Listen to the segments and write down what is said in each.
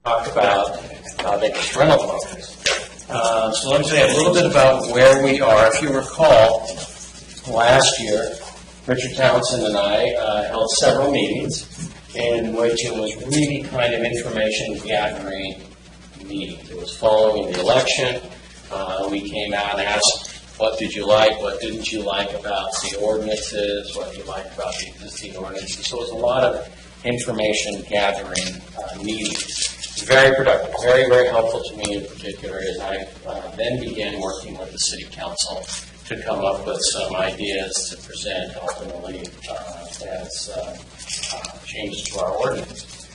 talk about vacation rental programs. So let me tell you a little bit about where we are. If you recall, last year, Richard Townsend and I held several meetings in which it was really kind of information gathering meetings. It was following the election. We came out and asked, what did you like, what didn't you like about the ordinances, what you liked about the existing ordinances. So it was a lot of information gathering meetings. Very productive, very, very helpful to me in particular as I then began working with the City Council to come up with some ideas to present ultimately as changes to our ordinance.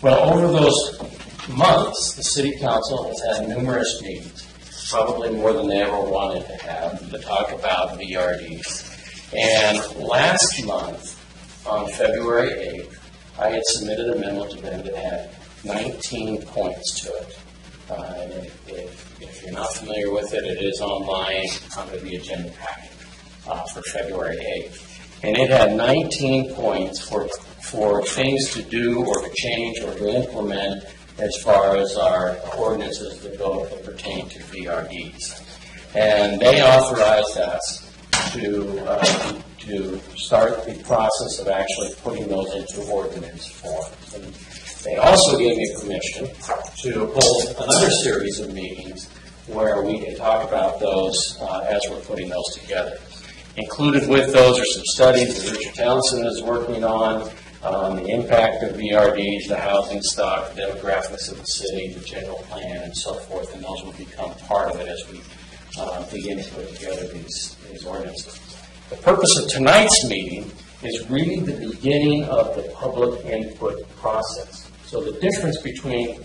Well, over those months, the City Council has had numerous meetings, probably more than they ever wanted to have, to talk about VRDs. And last month, on February 8th, I had submitted a memo to them that had 19 points to it. If you're not familiar with it, it is online under the agenda packet for February 8th. And it had 19 points for things to do or to change or to implement as far as our ordinances that pertain to VRDs. And they authorized us to start the process of actually putting those into ordinance form. And they also gave me permission to hold another series of meetings where we can talk about those as we're putting those together. Included with those are some studies that Richard Townsend is working on the impact of VRDs, the housing stock, the demographics of the city, the general plan, and so forth, and those will become part of it as we begin to put together these ordinances. The purpose of tonight's meeting is really the beginning of the public input process. So the difference between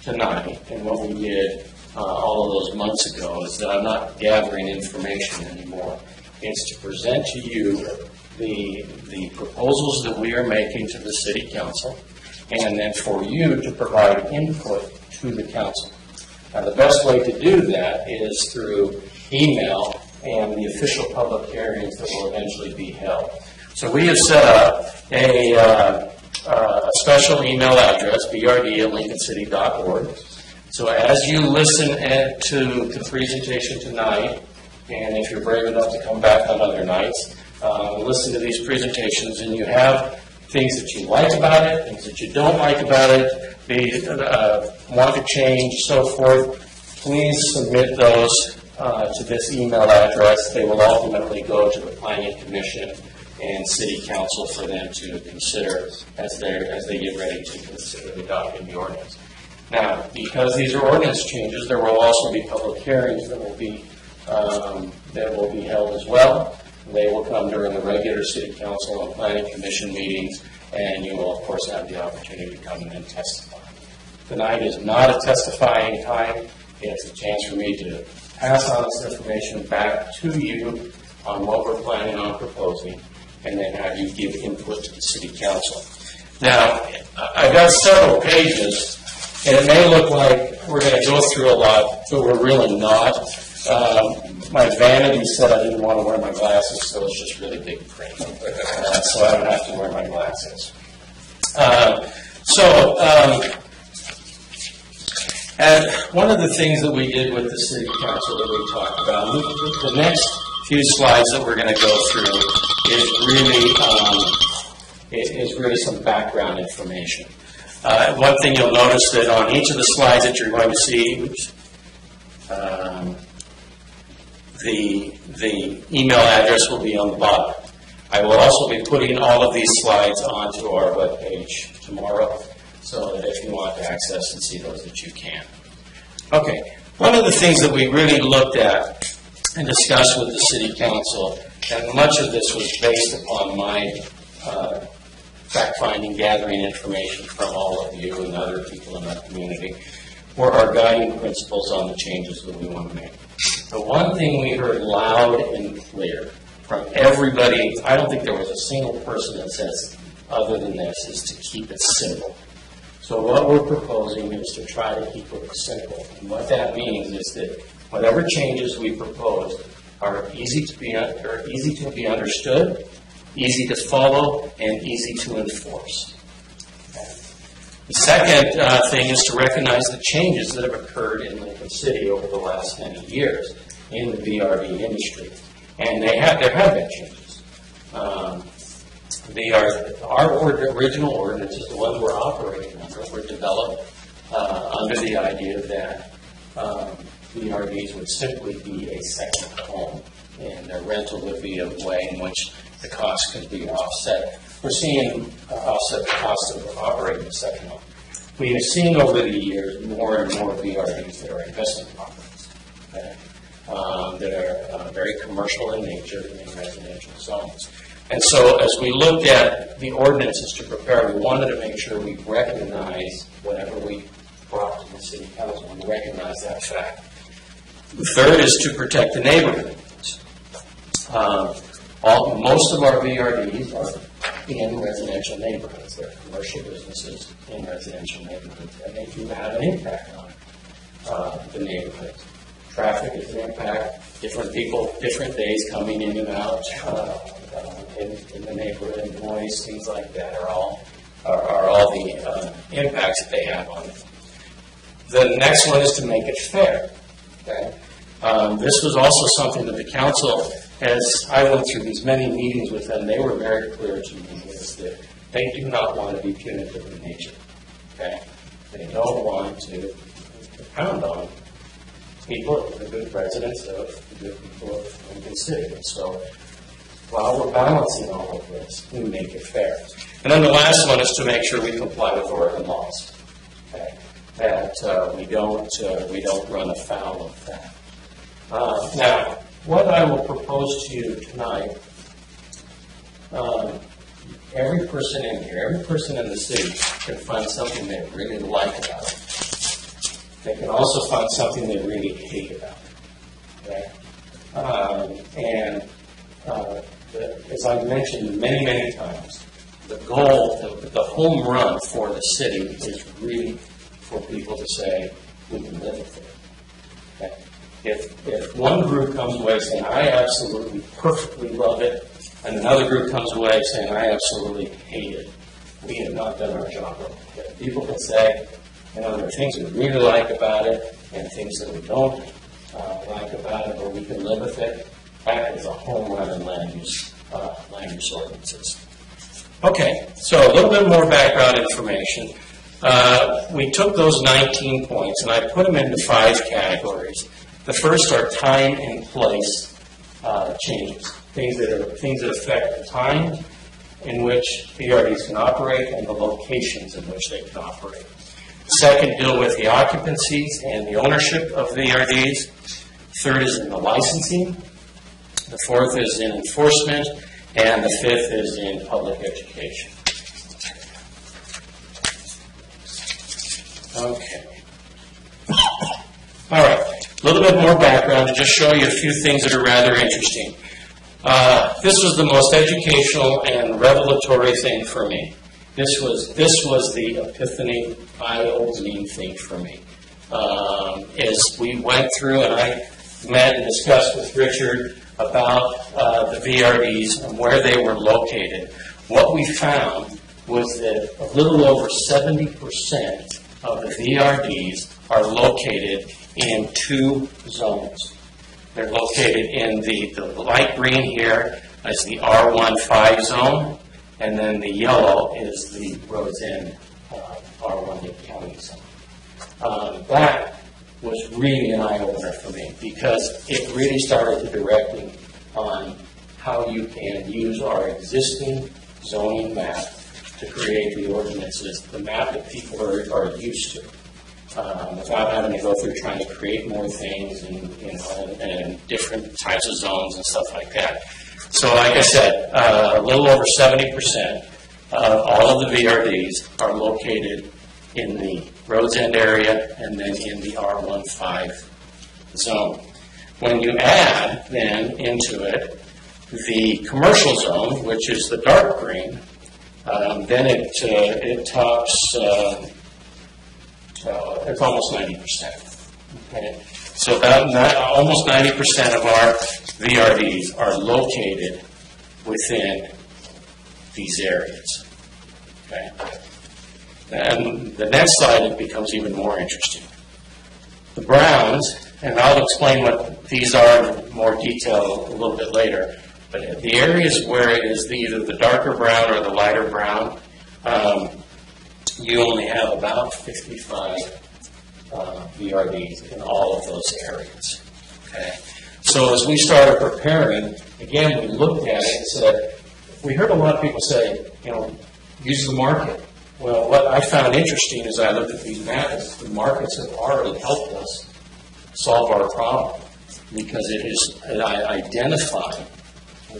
tonight and what we did all of those months ago is that I'm not gathering information anymore. It's to present to you the proposals that we are making to the City Council, and then for you to provide input to the Council. Now, the best way to do that is through email and the official public hearings that will eventually be held. So we have set up a special email address, vrd@lincolncity.org. So as you listen to the presentation tonight, and if you're brave enough to come back on other nights, listen to these presentations, and you have things that you like about it, things that you don't like about it, want to change, so forth, please submit those to this email address. They will ultimately go to the Planning Commission and City Council for them to consider as they get ready to consider adopting the ordinance. Now, because these are ordinance changes, there will also be public hearings that will be held as well. They will come during the regular City Council and Planning Commission meetings, and you will, of course, have the opportunity to come in and testify. Tonight is not a testifying time. It's a chance for me to pass on this information back to you on what we're planning on proposing, and then have you give input to the City Council. Now, I've got several pages, and it may look like we're going to go through a lot, but we're really not. My vanity said I didn't want to wear my glasses, so it's just really big print. So I don't have to wear my glasses. And one of the things that we did with the City Council that we talked about, the next few slides that we're going to go through is really some background information. One thing you'll notice that on each of the slides that you're going to see, the email address will be on the bottom. I will also be putting all of these slides onto our webpage tomorrow, so that if you want to access and see those, that you can. Okay, one of the things that we really looked at and discussed with the City Council, and much of this was based upon my fact-finding, gathering information from all of you and other people in our community, were our guiding principles on the changes that we want to make. The one thing we heard loud and clear from everybody, I don't think there was a single person that says other than this, is to keep it simple. So what we're proposing is to try to keep it simple. And what that means is that whatever changes we propose are easy to be understood, easy to follow, and easy to enforce. The second thing is to recognize the changes that have occurred in Lincoln City over the last many years in the VRD industry. And there have been changes. Our original ordinances, the ones we're operating under, were developed under the idea that VRDs would simply be a second home, and their rental would be a way in which the cost could be offset. We're seeing offset the cost of operating a second home. We have seen over the years more and more VRDs that are investment properties, okay, that are very commercial in nature in residential zones. And so as we looked at the ordinances to prepare, we wanted to make sure we recognize whatever we brought to the City Council, we recognize that fact. The third is to protect the neighborhood. Most of our VRDs are in residential neighborhoods. They're commercial businesses in residential neighborhoods, and they do have an impact on the neighborhood. Traffic is an impact. Different people, different days coming in and out in the neighborhood. Noise, things like that are all the impacts that they have on it. The next one is to make it fair. Okay? This was also something that the council, as I went through these many meetings with them, they were very clear to me is that they do not want to be punitive in nature. Okay? They don't want to pound on people, the good residents of the good people of Lincoln City. And so while we're balancing all of this, we make it fair. And then the last one is to make sure we comply with Oregon laws. Okay? That we don't run afoul of that. Now, what I will propose to you tonight, every person in here, every person in the city can find something they really like about it. They can also find something they really hate about it. Okay? As I've mentioned many, many times, the goal, the home run for the city is really for people to say, we can live with it. Okay? If one group comes away saying, I absolutely perfectly love it, and another group comes away saying, I absolutely hate it, we have not done our job well. If people can say, there are things we really like about it, and things that we don't like about it, or we can live with it, that is a home run in land use ordinances. Okay, so a little bit more background information. We took those 19 points, and I put them into 5 categories. The first are time and place changes, things that affect the time in which VRDs can operate and the locations in which they can operate. Second, deal with the occupancies and the ownership of VRDs. Third is in the licensing. The fourth is in enforcement. And the fifth is in public education. Okay. All right. A little bit more background to just show you a few things that are rather interesting. This was the most educational and revelatory thing for me. This was the epiphany, eye-opening thing for me. As we went through and I met and discussed with Richard about the VRDs and where they were located, what we found was that a little over 70% of the VRDs are located in 2 zones. They're located in the light green here is the R15 zone, and then the yellow is the Rhodes End R1 county zone. That was really an eye-opener for me because it really started to direct me on how you can use our existing zoning map to create the ordinances, the map that people are used to, without having to go through trying to create more things and different types of zones and stuff like that. So like I said, a little over 70% of all of the VRDs are located in the Rhodes End area and then in the R15 zone. When you add then into it the commercial zone, which is the dark green, then it tops, it's almost 90%. Okay? So almost 90% of our VRDs are located within these areas. Okay? And the next slide, it becomes even more interesting. The browns, and I'll explain what these are in more detail a little bit later, but the areas where it is either the darker brown or the lighter brown, you only have about 55 VRDs in all of those areas. Okay? So as we started preparing, again, we looked at it and said, we heard a lot of people say, use the market. Well, what I found interesting as I looked at these maps, the markets have already helped us solve our problem because it is identifying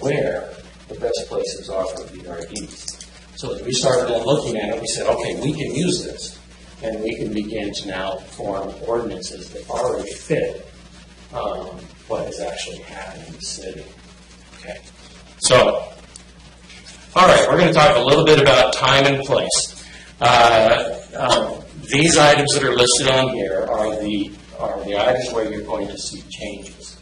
where the best places are for VRDs. So as we started looking at it, we said, okay, we can use this, and we can begin to now form ordinances that already fit what is actually happening in the city. Okay. So, all right, we're going to talk a little bit about time and place. These items that are listed on here are the items where you're going to see changes,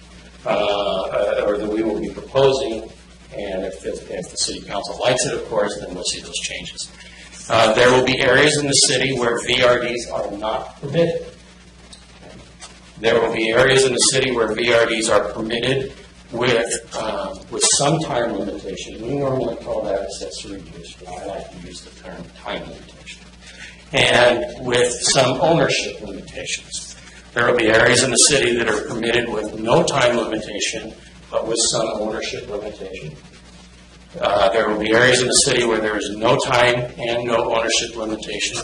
or that we will be proposing, and if the City Council likes it, of course, then we'll see those changes. There will be areas in the city where VRDs are not permitted. There will be areas in the city where VRDs are permitted with some time limitation. We normally call that accessory use, but I like to use the term time limitation. And with some ownership limitations. There will be areas in the city that are permitted with no time limitation, but with some ownership limitation. There will be areas in the city where there is no time and no ownership limitation.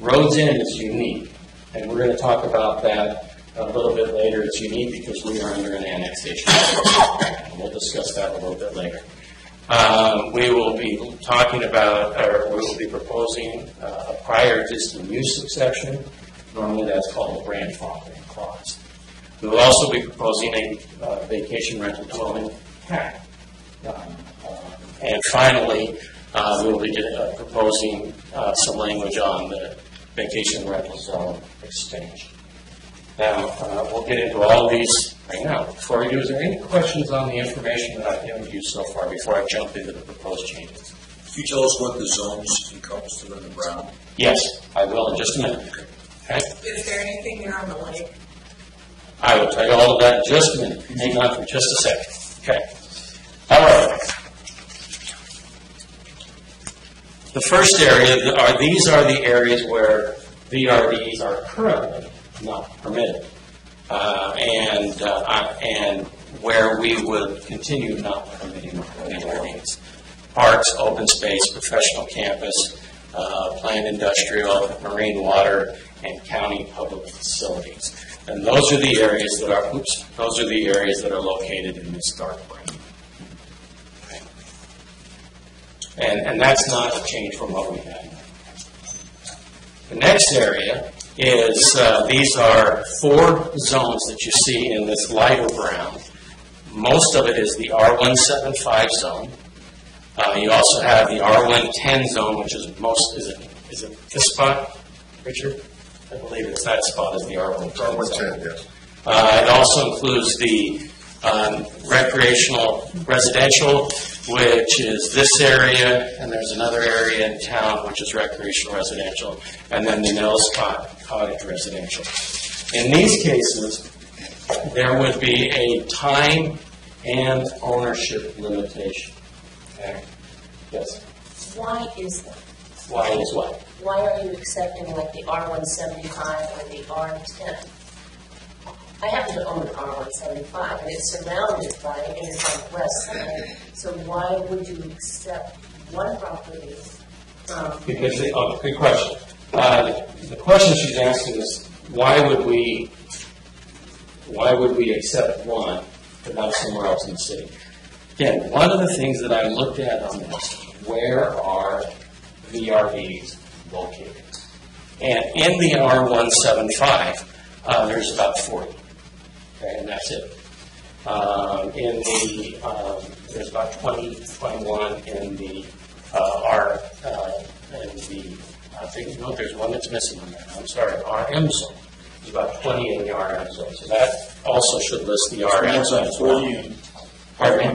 Roads End is unique, and we're going to talk about that a little bit later. It's unique because we are under an annexation. And we'll discuss that a little bit later. We will be talking about, or we will be proposing a prior existing use exception. Normally that's called a grandfathering clause. We will also be proposing a vacation rental dwelling cap. And finally, we will be proposing some language on the vacation rental zone extension. Now, we'll get into all of these right now. Before we do, is there any questions on the information that I've given you so far before I jump into the proposed changes? Can you tell us what the zones encompass in the brown? Yes, I will in just a minute. Okay? Is there anything there on the lake? I will tell you all of that in just a minute. Hang on for just a second. Okay. All right. The first area, these are the areas where VRDs are currently not permitted, and where we would continue not permitting VRDs. Parks, open space, professional campus, planned industrial, marine water, and county public facilities. And those are the areas that are located in this dark brown. Okay. And that's not a change from what we had. The next area is these are 4 zones that you see in this lighter brown. Most of it is the R175 zone. You also have the R110 zone, which is is it this spot, Richard? I believe it's that spot is the R110 zone. Yes. It also includes the recreational residential, which is this area, and there's another area in town which is recreational residential, and then the Nels Cottage residential. In these cases, there would be a time and ownership limitation. Okay? Yes? Why is that? Why is what? Why are you accepting like the R175 or the R10? I happen to own an R175 and it's surrounded by it and it's on the west side. So why would you accept one property from... Because, good question. The question she's asking is, why would we accept one but not somewhere else in the city? Again, one of the things that I looked at on this, where are VRDs located? And in the R175, there's about 40. Okay, and that's it. There's about 20, 21 in the I think, no, there's one that's missing on that. I'm sorry, RM zone. There's about 20 in the RM zone. So that also should list the RM zone as well. Pardon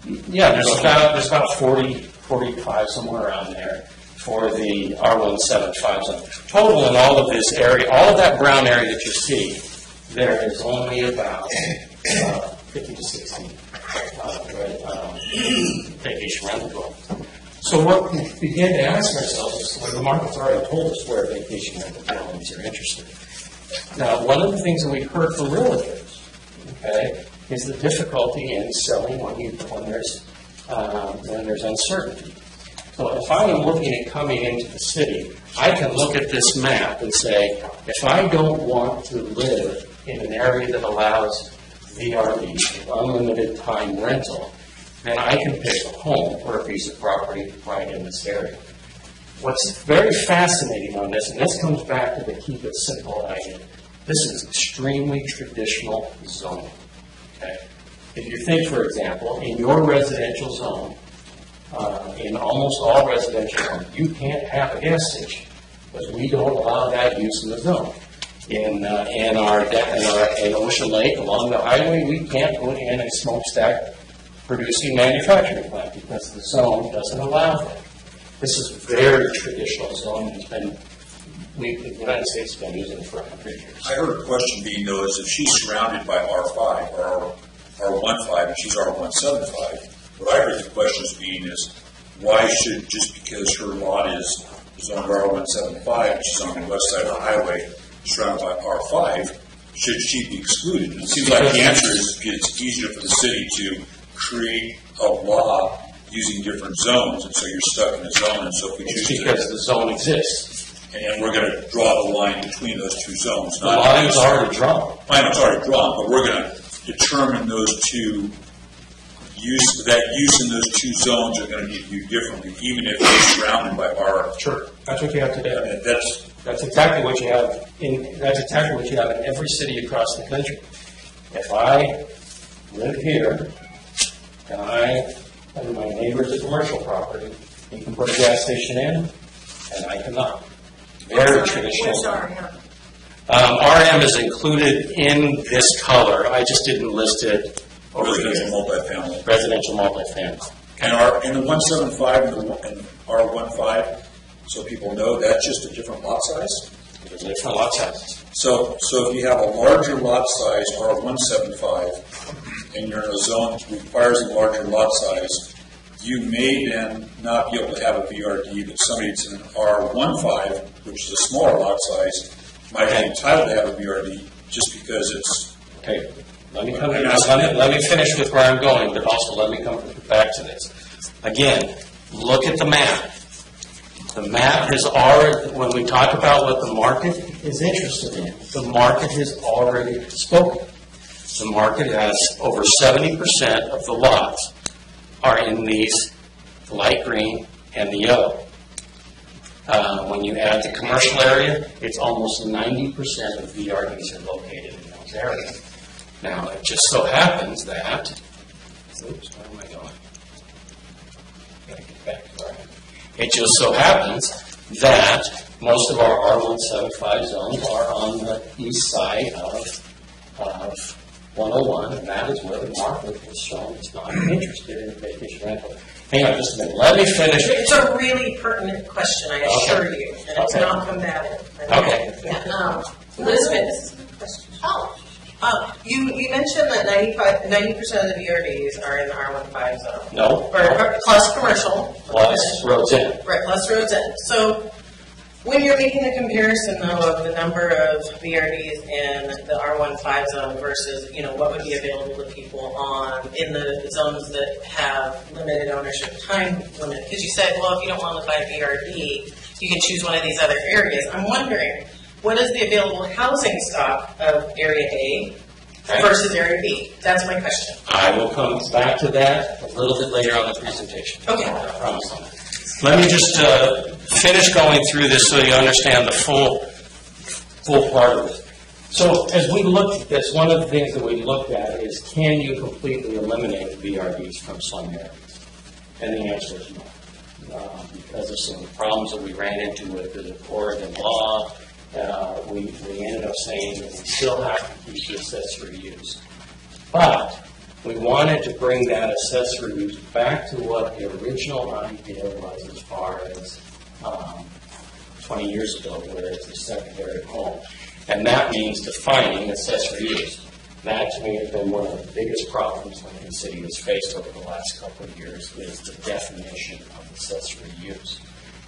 me? Yeah, there's about 40, 45, somewhere around there. for the R175 zone. Total in all of this area, all of that brown area that you see, there is only about 50 to 60 vacation rental dwellings. So what we began to ask ourselves is, well, the market's already told us where vacation rental dwellings are interested. Now, one of the things that we've heard from realtors, okay, is the difficulty in selling when there's uncertainty. So if I am looking at coming into the city, I can look at this map and say, if I don't want to live in an area that allows VRD, unlimited time rental, then I can pick a home or a piece of property right in this area. What's very fascinating on this, and this comes back to the keep it simple idea, this is extremely traditional zoning. Okay? If you think, for example, in your residential zone, in almost all residential homes, you can't have a gas station because we don't allow that use in the zone. In Ocean Lake, along the highway, we can't put in a smokestack producing manufacturing plant because the zone doesn't allow that. This is very traditional zoning. The United States has been using it for 100 years. I heard a question being, though, is if she's surrounded by R5 or R15 and she's R175, what I heard the question as being is, why should, just because her lot is on R175 and she's on the west side of the highway, surrounded by R5, should she be excluded? And it seems like the answer is it's easier for the city to create a law using different zones, and so you're stuck in a zone. And so if we choose because the zone exists, and we're going to draw the line between those two zones. The line's already drawn. I know it's already drawn, but we're going to determine those two use in those two zones are going to be viewed differently, even if they're surrounded by R. Sure, that's what you have today. I mean, that's exactly what you have in every city across the country. If I live here and my neighbor's a commercial property, you can put a gas station in, and I cannot. Very traditional. What's RM? RM is included in this color. I just didn't list it over residential here. multifamily. Residential multifamily. And in the 175 and R15, so people know that's just a different lot size. There's different lot sizes. So if you have a larger lot size, R175, and you're in a zone that requires a larger lot size, you may then not be able to have a VRD, but somebody that's in an R15, which is a smaller lot size, might be entitled to have a VRD just because it's... Okay, let me finish with where I'm going, but also let me come back to this. Again, look at the map. The map has already, when we talk about what the market is interested in, the market has already spoken. The market has over 70% of the lots are in these light green and the yellow. When you add the commercial area, it's almost 90% of VRDs are located in those areas. Now, it just so happens that, oops, where am I going? Gotta get back to where I am. It just so happens that most of our R175 zones are on the east side of 101, and that is where the market has shown it's not interested in vacation rental. Hang on just a minute. Let me finish. It's a really pertinent question, I assure you, and it's Okay. not combative. Okay. Yeah. Elizabeth, you mentioned that 90% of the VRDs are in the R15 zone. No. Or plus commercial. Plus roads in. Right, plus roads in. So when you're making the comparison, though, of the number of VRDs in the R15 zone versus, what would be available to people in the zones that have limited ownership time limit, because you said, well, if you don't want to buy VRD, you can choose one of these other areas. I'm wondering, what is the available housing stock of Area A versus Area B? That's my question. I will come back to that a little bit later on the presentation. Okay. I promise on that. Let me just finish going through this so you understand the full part of it. So as we looked at this, one of the things that we looked at is, can you completely eliminate VRDs from some areas? And the answer is no. Because of some problems that we ran into with the Oregon law, we ended up saying that we still have to keep the accessory use. But we wanted to bring that accessory use back to what the original idea was as far as 20 years ago, where it's a secondary home. And that means defining accessory use. That, to me, has been one of the biggest problems Lincoln City has faced over the last couple of years, is the definition of accessory use.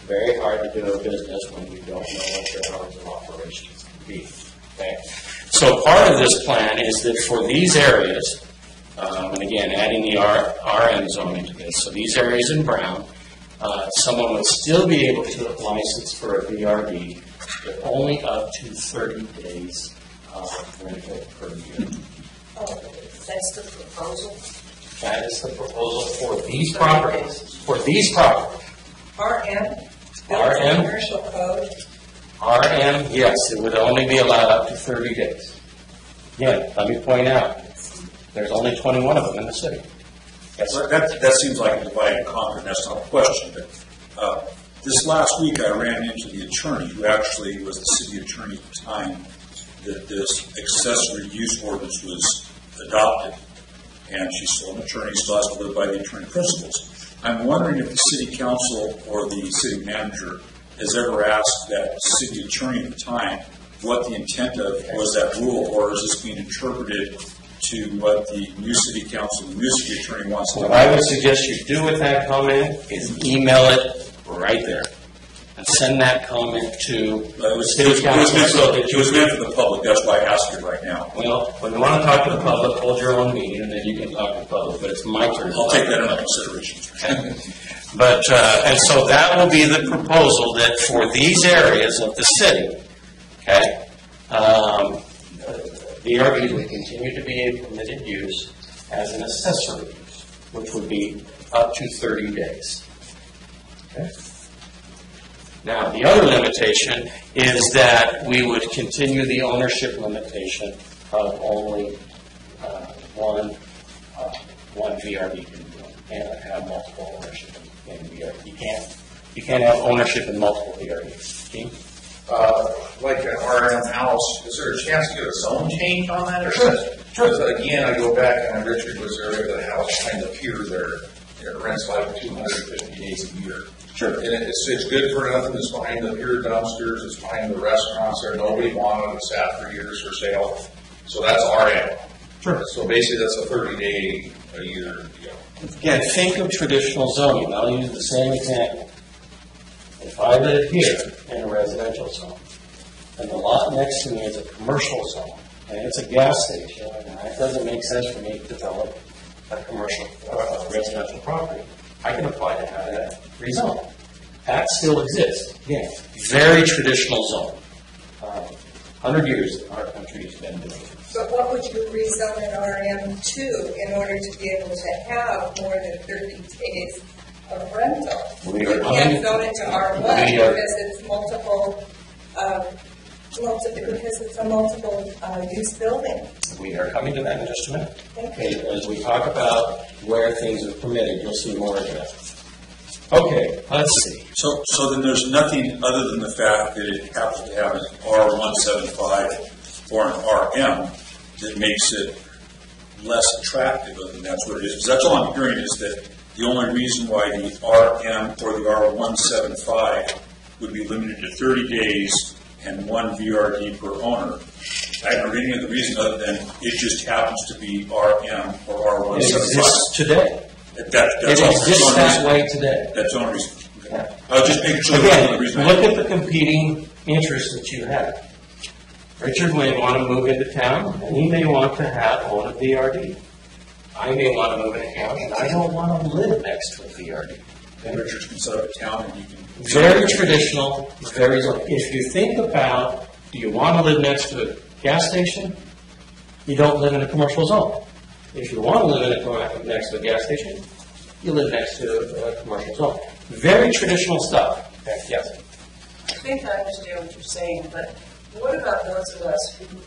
Very hard to do a business when you don't know what your hours of operations can be. Okay? So part of this plan is that for these areas, and again, adding the RM zoning to this, so these areas in brown, someone would still be able to license for a VRD, but only up to 30 days of rental per year. Oh, that's the proposal? That is the proposal for these properties. For these properties. RM? RM? Commercial code? RM, yes, it would only be allowed up to 30 days. Again, let me point out, there's only 21 of them in the city. Yes, Well, that seems like a divide and conquer, and that's not a question, but this last week I ran into the attorney, who actually was the city attorney at the time that this accessory use ordinance was adopted. And she's still an attorney, still has to live by the attorney principles. I'm wondering if the city council or the city manager has ever asked that city attorney at the time what the intent of was that rule, or is this being interpreted to what the new city council, the new city attorney wants to do? what I would suggest you do with that comment is email it right there. And send that comment to the city council. It was meant for the public, that's why I asked you right now. Well, when you want to talk to the public, hold your own meeting, and then you can talk to the public, but it's my turn. I'll take that into consideration. But, and so that will be the proposal, that for these areas of the city, okay, VRD would continue to be a permitted use as an accessory use, which would be up to 30 days. Okay? Now, the other limitation is that we would continue the ownership limitation of only one VRD. You can't have multiple ownership in VRD. You can't have ownership in multiple VRDs. Gene? Like an RM house, is there a chance to get a zone change on that? Or Sure. Because again, I go back and Richard was there at the house behind the pier there. It rents like 250 days a year. Sure. And it's good for nothing. It's behind the pier dumpsters. It's behind the restaurants there. Nobody wanted it. Sat for years for sale. So that's RM. Sure. So basically, that's a 30-day a year deal. Again, think of traditional zoning. I'll use the same example. If I live here in a residential zone, and the lot next to me is a commercial zone, and it's a gas station, and it doesn't make sense for me to develop a commercial residential property, I can apply to have that rezoned. That still exists. Again, very traditional zone. 100 years our country has been doing it. But what would you rezone an RM to in order to be able to have more than 30 days of rental? We You are can't zone it to R1 we are- because it's multiple, because it's a multiple use building. We are coming to that in just a minute. Okay. As we talk about where things are permitted, you'll see more of that. Okay, let's see. So then there's nothing other than the fact that it happens to have an R175 or an RM that makes it less attractive, and that's what it is. Because that's all I'm hearing is that the only reason why the RM or the R175 would be limited to 30 days and one VRD per owner. I haven't heard any other reason other than it just happens to be RM or R175. It exists today. That's It all. exists that way today. That's the only reason. Yeah. I was just making sure that's the Again, only reason. look at the competing interests that you have. Richard may want to move into town, and he may want to own a VRD. I may want to move into town, and I don't want to live next to a VRD. And Richards can set up a town and you can. Very traditional, very. If you think about, do you want to live next to a gas station? You don't live in a commercial zone. If you want to live next to a gas station, you live next to a commercial zone. Very traditional stuff. Okay, yes. I think I understand what you're saying, but what about those of us who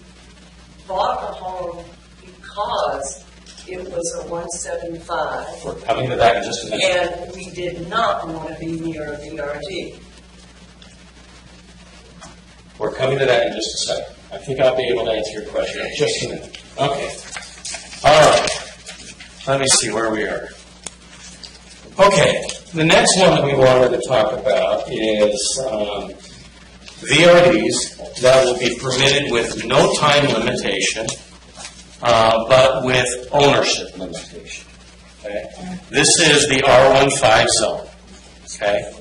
bought a home because it was a 175 We're coming to that in just a minute. and we did not want to be near a VRD? We're coming to that in just a second. I think I'll be able to answer your question in just a minute. Okay. All right. Let me see where we are. Okay, the next one that we wanted to talk about is VRDs that will be permitted with no time limitation, but with ownership limitation. Okay? This is the R15 zone. Okay?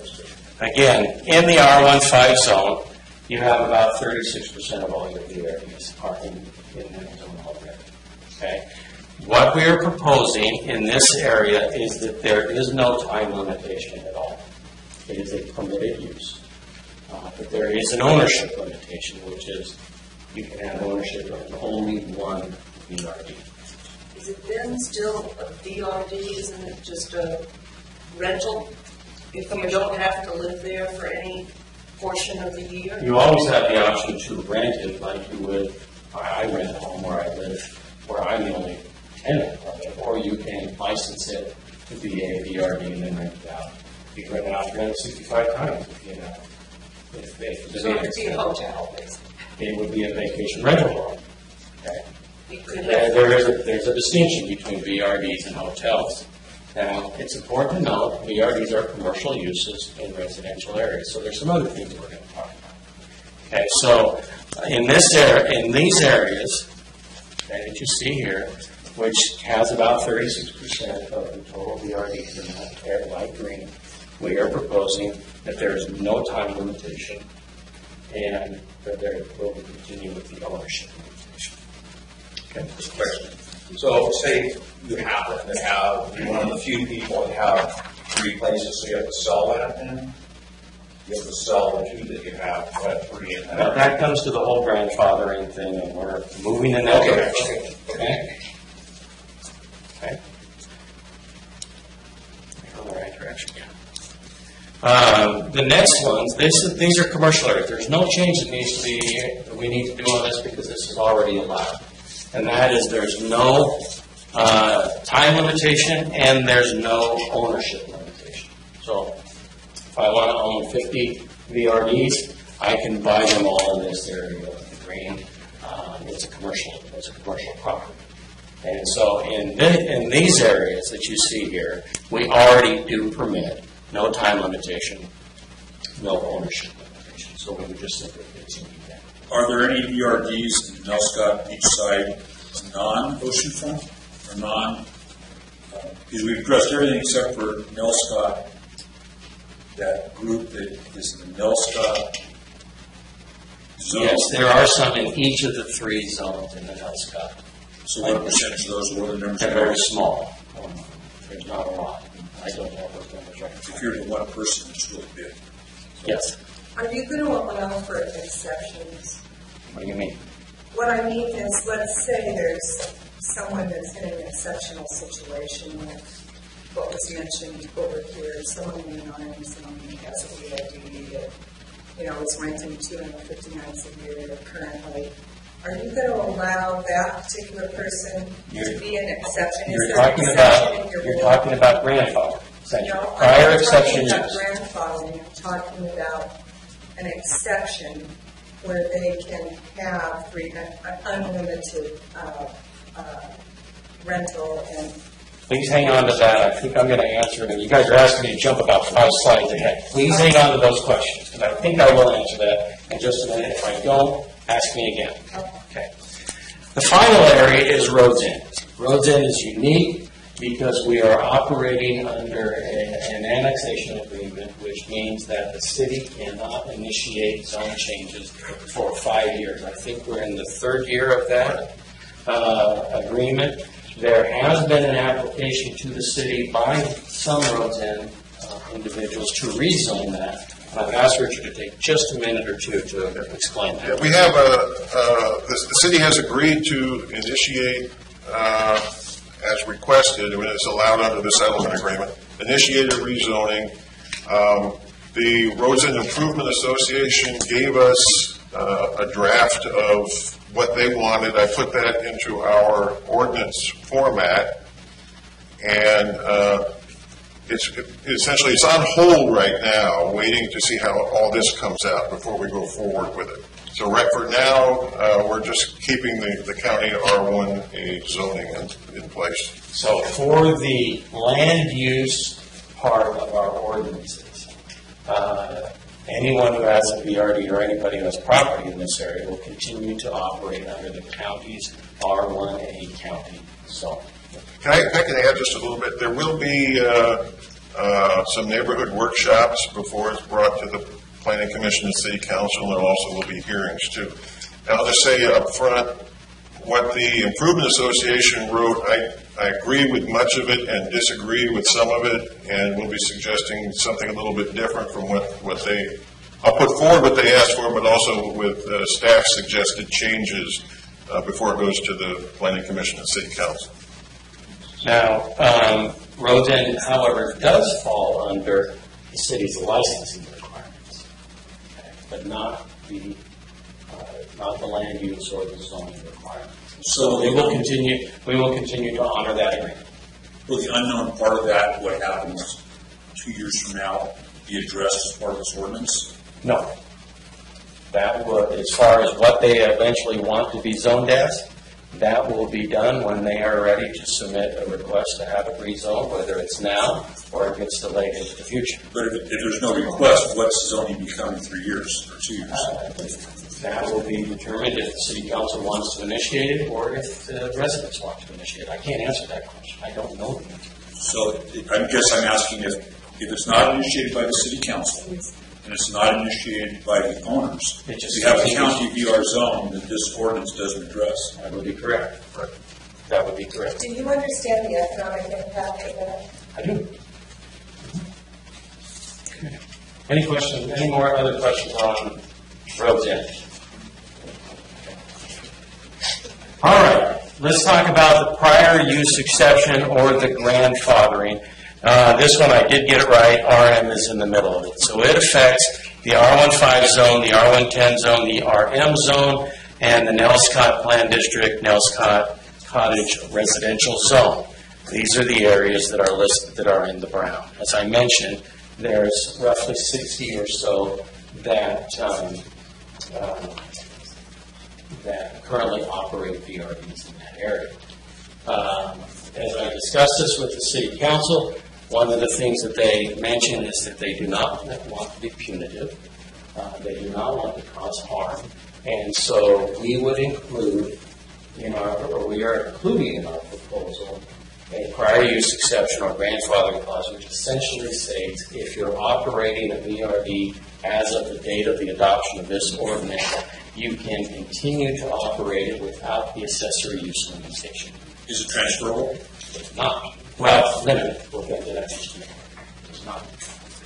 Again, in the R15 zone, you have about 36% of all your VRDs are in that zone already. Okay? What we are proposing in this area is that there is no time limitation at all. It is a permitted use. But there is an ownership limitation, which is you can have ownership of only one VRD. Is it then still a VRD? Isn't it just a rental? If you don't have to live there for any portion of the year? You always have the option to rent it like you would. I rent a home where I live, where I'm the only tenant of it, or you can license it to be a VRD and then rent it out. You can rent it out 365 times if you know. So it would be a hotel, basically. It would be a vacation rental home. Okay? You could There's a distinction between VRDs and hotels. Now, it's important to note VRDs are commercial uses in residential areas. So there's some other things we're going to talk about. Okay, so in these areas that you see here, which has about 36% of the total VRDs in that area, light green, we are proposing that there is no time limitation and that there will continue with the ownership limitation. Okay. Question. So say you happen to have, you're one of the few people that have 3 places, so you have to sell that then? You have to sell the 2 that you have, but 3 in Now, that comes to the whole grandfathering thing, and we're moving in that direction. Okay? Okay? We're in the right direction, yeah. The next ones, these are commercial areas. There's no change that we need to do on this because this is already allowed. And that is there's no time limitation and there's no ownership limitation. So if I want to own 50 VRDs, I can buy them all in this area of the green. It's a commercial property. And so in these areas that you see here, we already do permit no time limitation, no ownership limitation. So we would just simply continue that. Are there any VRDs in Nelscott beachside non-oceanfront or non? Because we've addressed everything except for Nelscott, that group that is the Nelscott zone. Yes, there are some in each of the 3 zones in the Nelscott. So what percentage of those, what are the numbers? They're very small. There's not a lot. I don't have those numbers right. If you're the one person, it's really big. Yes. Are you going to allow for exceptions? What do you mean? What I mean is, let's say there's someone that's in an exceptional situation, like what was mentioned over here, someone in an iron zone who has a VRD that, is renting 250 nights a year currently. Are you going to allow that particular person to be an exception? You're talking about grandfather. No, Prior I'm exception, talking about yes. grandfathering. I'm talking about an exception where they can have unlimited rental and. Please hang on to that. I think I'm going to answer it. And you guys are asking me to jump about 5 slides ahead. Please hang on to those questions, because I think I will answer that in just a minute. If I don't, ask me again. Okay. The final area is Roads End. Roads End is unique because we are operating under an annexation agreement, which means that the city cannot initiate zone changes for 5 years. I think we're in the 3rd year of that agreement. There has been an application to the city by some Roads End individuals to rezone that. I've asked Richard to take just a minute or 2 to explain that. Yeah, we have the city has agreed to initiate, as requested, when it's allowed under the settlement agreement, initiated rezoning. The Roads and Improvement Association gave us a draft of what they wanted. I put that into our ordinance format, and it's on hold right now, waiting to see how all this comes out before we go forward with it. So right for now, we're just keeping the county R1A zoning in place. So for the land use part of our ordinances. Anyone who has a VRD or anybody who has property in this area will continue to operate under the county's R1A county zone. If I can add just a little bit, there will be some neighborhood workshops before it's brought to the Planning Commission and City Council. There also will be hearings too. And I'll just say up front, what the Improvement Association wrote, I agree with much of it and disagree with some of it, and we'll be suggesting something a little bit different from what they, I'll put forward what they asked for, but also with staff suggested changes before it goes to the Planning Commission and City Council. Now, Roden, however, does fall under the city's licensing requirements, but not the land use or the zoning requirements. So we will continue to honor that agreement. Will the unknown part of that, what happens 2 years from now, be addressed as part of this ordinance? No. That will, as far as what they eventually want to be zoned as, that will be done when they are ready to submit a request to have it rezoned, whether it's now or it gets delayed into the future. But if there's no request, what's zoning become in 3 years or 2 years? That will be determined if the City Council wants to initiate it or if the residents want to initiate it. I can't answer that question. I don't know the answer. So I guess I'm asking if it's not initiated by the City Council and it's not initiated by the owners, we have a county VR zone that this ordinance doesn't address. That would be correct. That would be correct. Do you understand the economic impact of that? I do. Okay. Any questions? Any more other questions on Roads End? All right. Let's talk about the prior use exception or the grandfathering. This one I did get it right. RM is in the middle of it. So it affects the R15 zone, the R110 zone, the RM zone, and the Nelscott Plan District, Nelscott Cottage Residential Zone. These are the areas that are listed that are in the brown. As I mentioned, there's roughly 60 or so that that currently operate VRDs in that area. As I discussed this with the City Council, one of the things that they mentioned is that they do not want to be punitive. They do not want to cause harm. And so we would include we are including in our proposal a prior use exception or grandfathering clause, which essentially states if you're operating a VRD as of the date of the adoption of this ordinance, you can continue to operate it without the accessory use limitation. Is it transferable? It's not. Well, limited. We'll get to that in just a minute. It's not.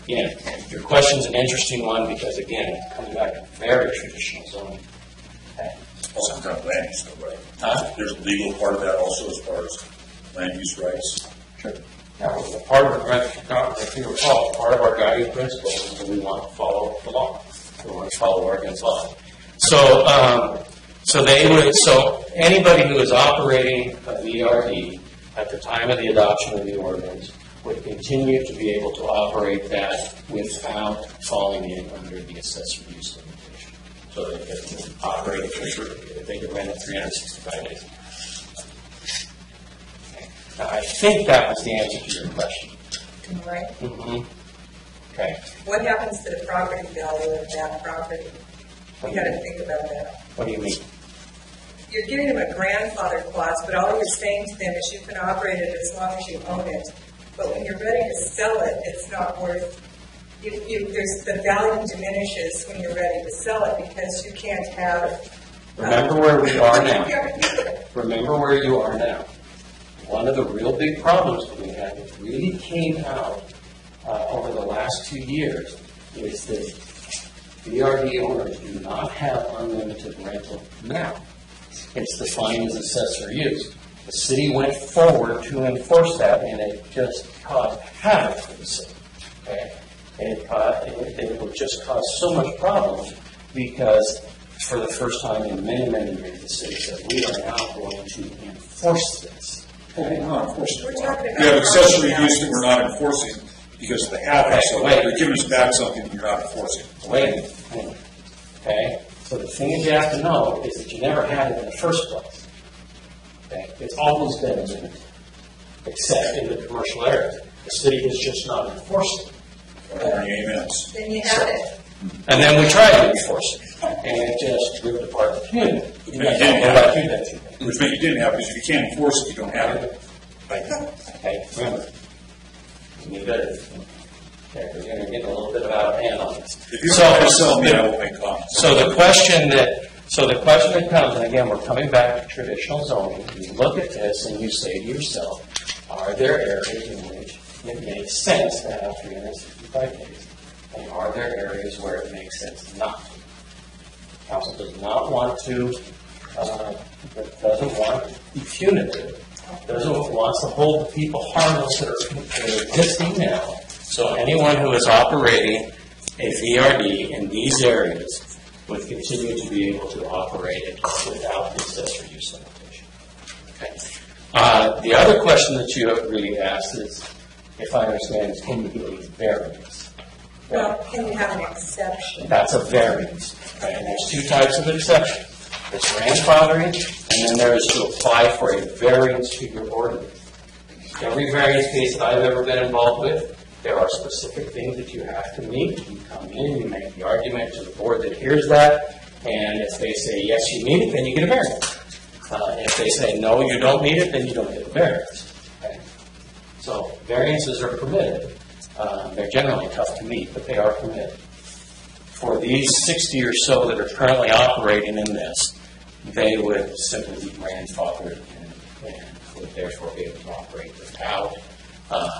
Again, your question's an interesting one because, again, it comes back to very traditional zoning. Okay. Also, kind of land use, though, right? There's a legal part of that also as far as land use rights. Sure. Now, part of if you recall, part of our guiding principle is that we want to follow the law. We want to follow Oregon's law. So anybody who is operating a VRD at the time of the adoption of the ordinance would continue to be able to operate that without falling in under the accessory use limitation. So they could operate it they could rent it 365 days. Okay. Now, I think that was the answer to your question. Right. Mm-hmm. Okay. What happens to the property value of that property? You got to think about that. What do you mean? You're giving them a grandfather clause, but all you're saying to them is you can operate it as long as you own it. But when you're ready to sell it, it's not worth. The value diminishes when you're ready to sell it because you can't have. Remember where we are now. Remember where you are now. One of the real big problems that we had that really came out over the last 2 years is that VRD owners do not have unlimited rental now. It's defined as accessory use. The city went forward to enforce that, and it just caused havoc for the city. Okay? It would just cause so much problems because for the first time in many, many years, the city said, we are now going to enforce this. Okay, we're not enforcing We're talking about we have accessory use that we're not enforcing because of the havoc. Okay, so wait. you're giving us back something that you're not enforcing. Wait a minute. Okay? So the thing that you have to know is that you never had it in the first place. Okay? It's always been limited, except in the commercial areas. The city is just not enforcing it. Amens. Then you have it. And then we tried to enforce it, and it just ripped apart the community. You didn't have it. Which meant you didn't have, because if you can't enforce it, you don't have it. Okay, remember, you need better. Okay, we're going to get a little bit out of hand on this. If you don't want to sell me, I won't make comments. So the question that comes, and again, we're coming back to traditional zoning. You look at this and you say to yourself, are there areas in which it makes sense to have 365 days? And are there areas where it makes sense not? Council does not want to, doesn't want to be punitive, wants to hold the people harmless that are existing now. So anyone who is operating a VRD in these areas would continue to be able to operate it without the accessory use limitation. Okay. The other question that you have really asked is, if I understand, is can you do a variance? Well, can you have an exception? That's a variance. Okay? And there's two types of exception. There's grandfathering, and then there is to apply for a variance to your ordinance. Every variance case that I've ever been involved with, there are specific things that you have to meet. You come in, you make the argument to the board that hears that, and if they say, yes, you meet it, then you get a variance. If they say, no, you don't meet it, then you don't get a variance. Okay? So variances are permitted. They're generally tough to meet, but they are permitted. For these 60 or so that are currently operating in this, they would simply be grandfathered and would therefore be able to operate without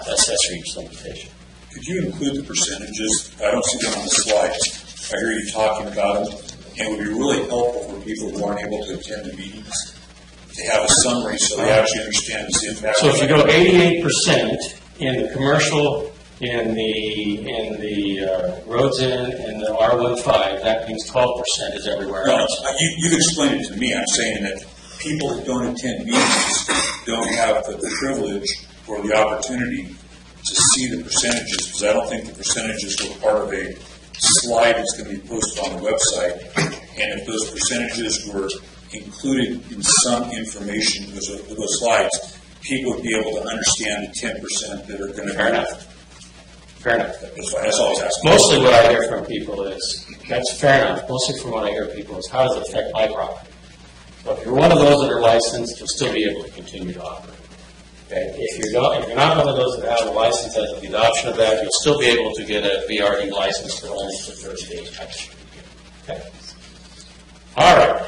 accessory use limitation. Could you include the percentages? I don't see them on the slides. I hear you talking about them, and it would be really helpful for people who aren't able to attend the meetings to have a summary so they actually understand this impact. So if you go 88% in the commercial, in the roads in the R15, that means 12% is everywhere No, else. you've explained it to me. I'm saying that people that don't attend meetings don't have the privilege or the opportunity to see the percentages, because I don't think the percentages were part of a slide that's going to be posted on the website. And if those percentages were included in some information with those slides, people would be able to understand the 10% that are going to be. Fair enough. Fair enough. That's all I was asking. Mostly what I hear from people is, that's fair enough, mostly from what I hear people is, how does it affect my property? So if you're one of those that are licensed, you'll still be able to continue to operate. Okay? If you're not one of those that have a license as of the adoption of that, you'll still be able to get a VRD license for only for 30 days. Okay? All right.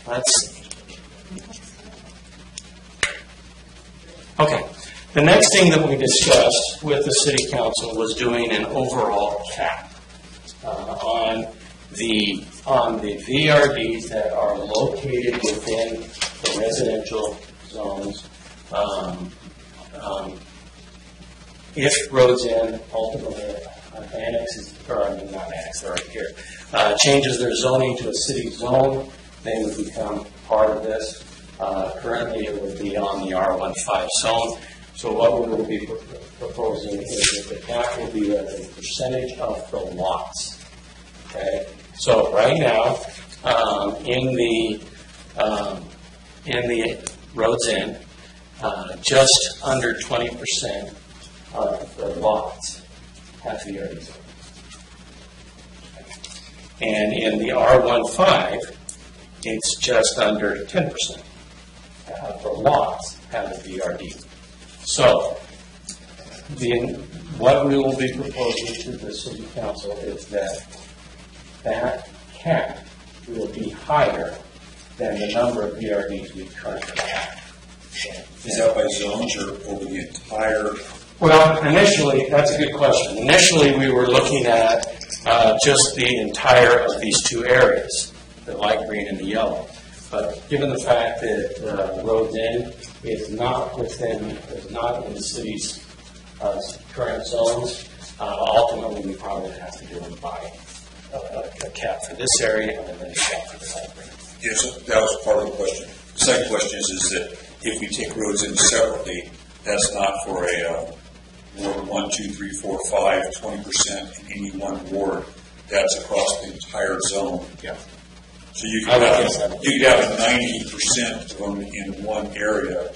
Let's see. Okay. The next thing that we discussed with the City Council was doing an overall cap on the VRDs that are located within the residential zones. If Roads End ultimately annexes, or I mean not annexes, they're right here, changes their zoning to a city zone, they would become part of this. Currently, it would be on the R15 zone. So what we will be proposing is that the cap will be a percentage of the lots. Okay. So right now, in the Roads End, just under 20% of the lots have VRD zone. And in the R15, it's just under 10% of the lots have a VRD. So, what we will be proposing to the City Council is that cap will be higher than the number of VRDs we currently have. Is that by zones or over the entire? Well, initially, that's a good question. Initially, we were looking at just the entire of these two areas, the light green and the yellow. But given the fact that Roads End is not in the city's current zones, ultimately we probably have to do it by a cap for this area and then a cap for the light green. Yes, that was part of the question. The second question is that if we take Roads End separately, that's not for a Ward 1, 2, 3, 4, 5, 20% in any one ward. That's across the entire zone. Yeah. So you could have 90% of them in one area,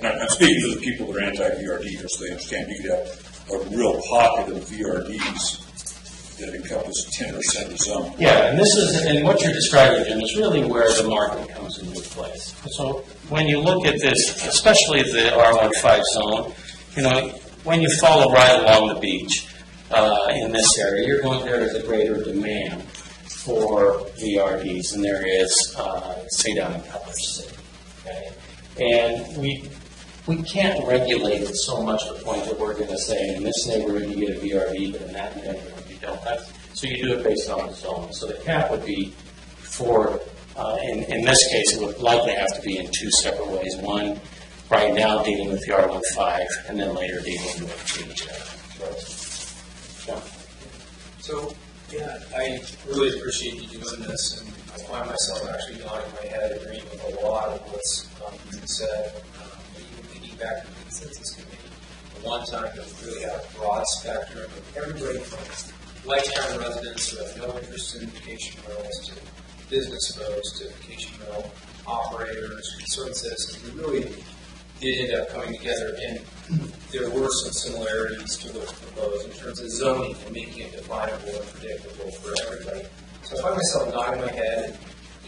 and I'm speaking to the people that are anti-VRD here, so they understand you could have a real pocket of VRDs that encompass 10% of the zone. Yeah, and and what you're describing, Jim, is really where the market comes into place. So when you look at this, especially the R15 zone, you know, when you follow right along the beach in this area, there's a greater demand for VRDs than there is, say, down in Culver City. Okay? And we can't regulate it so much to the point that we're going to say, in this neighborhood you get a VRD, but in that neighborhood you don't. So you do it based on the zone. So the cap would be for, in this case, it would likely have to be in two separate ways. One, right now dealing with the R15, and then later dealing with the So, yeah, I really appreciate you doing this, and I find myself actually nodding my head, agreeing with a lot of what's been said. Even thinking back to the consensus committee, the one time that we really had a broad spectrum of everybody from lifetime residents who have no interest in vacation rentals to business folks to vacation rental operators, concerned citizens. We really did end up coming together, and there were some similarities to what was proposed in terms of zoning and making it definable and predictable for everybody. So I find myself nodding my head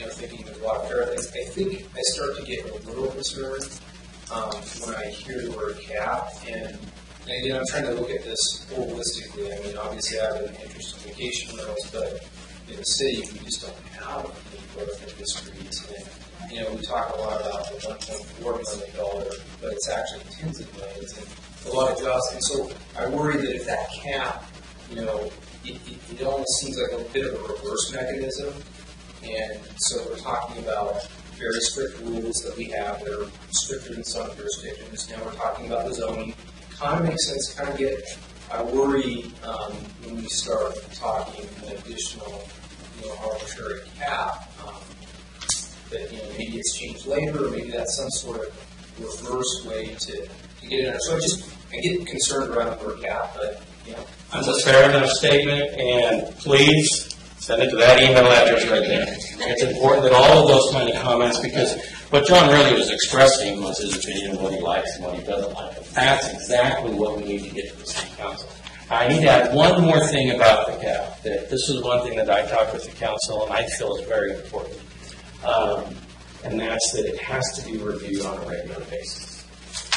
and thinking there's a lot of fair things. I think I start to get a little concerned when I hear the word cap, and again, I'm trying to look at this holistically. I mean, obviously I have an interest in vacation rentals, but in the city we just don't have any growth industries. And we talk a lot about the $1.4 million, but it's actually tens of millions and a lot of jobs. And so I worry that if that cap, it almost seems like a bit of a reverse mechanism. And so we're talking about very strict rules that we have that are stricter in some jurisdictions. Now we're talking about the zoning. Kind of makes sense, kind of get it. I worry when we start talking an additional, arbitrary cap, that maybe it's changed later, or maybe that's some sort of reverse way to get it under. So I get concerned around the word cap, but That's a fair enough statement, and please send it to that email address right there. It's important that all of those kind of comments, because what John really was expressing was his opinion of what he likes and what he doesn't like. And that's exactly what we need to get to the city council. I need to add one more thing about the cap. That this is one thing that I talked with the council, and I feel is very important. And that's that it has to be reviewed on a regular basis.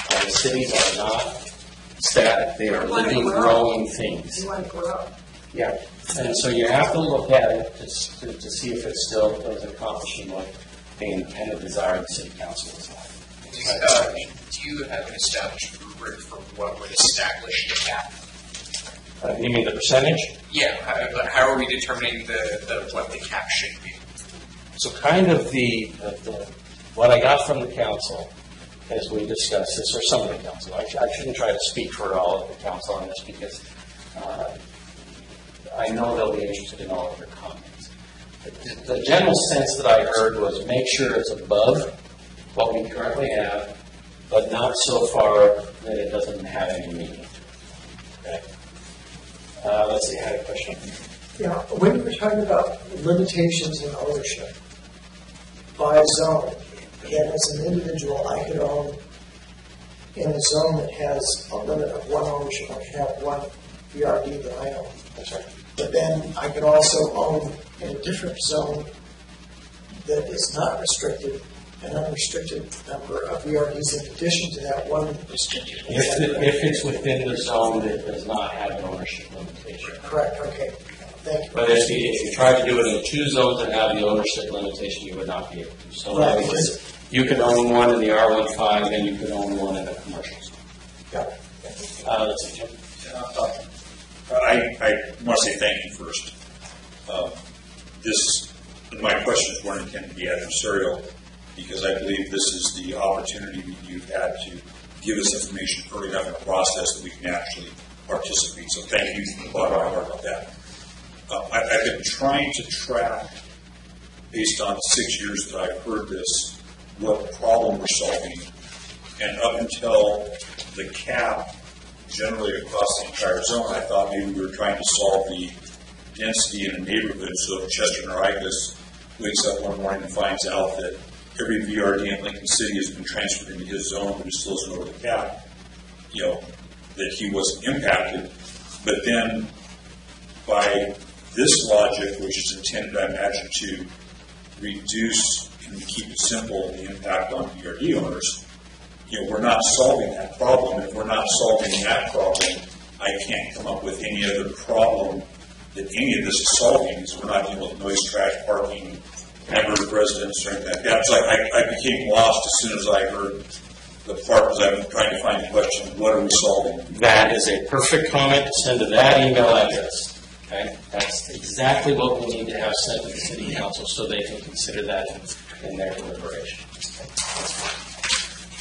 The cities are not static. They are living, growing things. You want to grow. Yeah. And so you have to look at it to see if it still is accomplishing what the independent desire of the city council is like. Do you have an established rubric for what would establish the cap? You mean the percentage? Yeah, but how are we determining what the cap should be? So kind of what I got from the council as we discussed this, or some of the council, I shouldn't try to speak for all of the council on this because I know they'll be interested in all of their comments. The general sense that I heard was make sure it's above what we currently have, but not so far that it doesn't have any meaning. Okay. Let's see, I had a question. Yeah, when we're talking about limitations in ownership by zone, and as an individual, I could own in a zone that has a limit of one ownership. I could have one VRD that I own. That's right. But then I could also own in a different zone that is not restricted, an unrestricted number of VRDs in addition to that one restricted. If it's within the zone that does not have an ownership limitation. Correct, okay. Thank you. But if you try to do it in two zones that have the ownership limitation, you would not be able to. So right, because you could own one in the R15 and you could own one in the commercial zone. Got it. Let's see, Jim. I want to say thank you first. My questions weren't intended to be adversarial because I believe this is the opportunity that you've had to give us information early enough in the process that we can actually participate. So thank you from the bottom of my heart about that. I've been trying to track, based on the 6 years that I've heard this, what problem we're solving. And up until the cap, generally across the entire zone, I thought maybe we were trying to solve the density in a neighborhood. So if Chester Naricus wakes up one morning and finds out that every VRD in Lincoln City has been transferred into his zone, but he still isn't over the cap, that he wasn't impacted. But then by this logic, which is intended, I imagine, to reduce and keep it simple, the impact on VRD owners, we're not solving that problem. If we're not solving that problem, I can't come up with any other problem that any of this is solving, because we're not dealing with noise, trash, parking, neighborhood residents, or anything like that. It's like I became lost as soon as I heard the part, because I've been trying to find the question, what are we solving? That is a perfect comment to send to that email address. Okay? That's exactly what we need to have sent to the city council so they can consider that in their deliberation.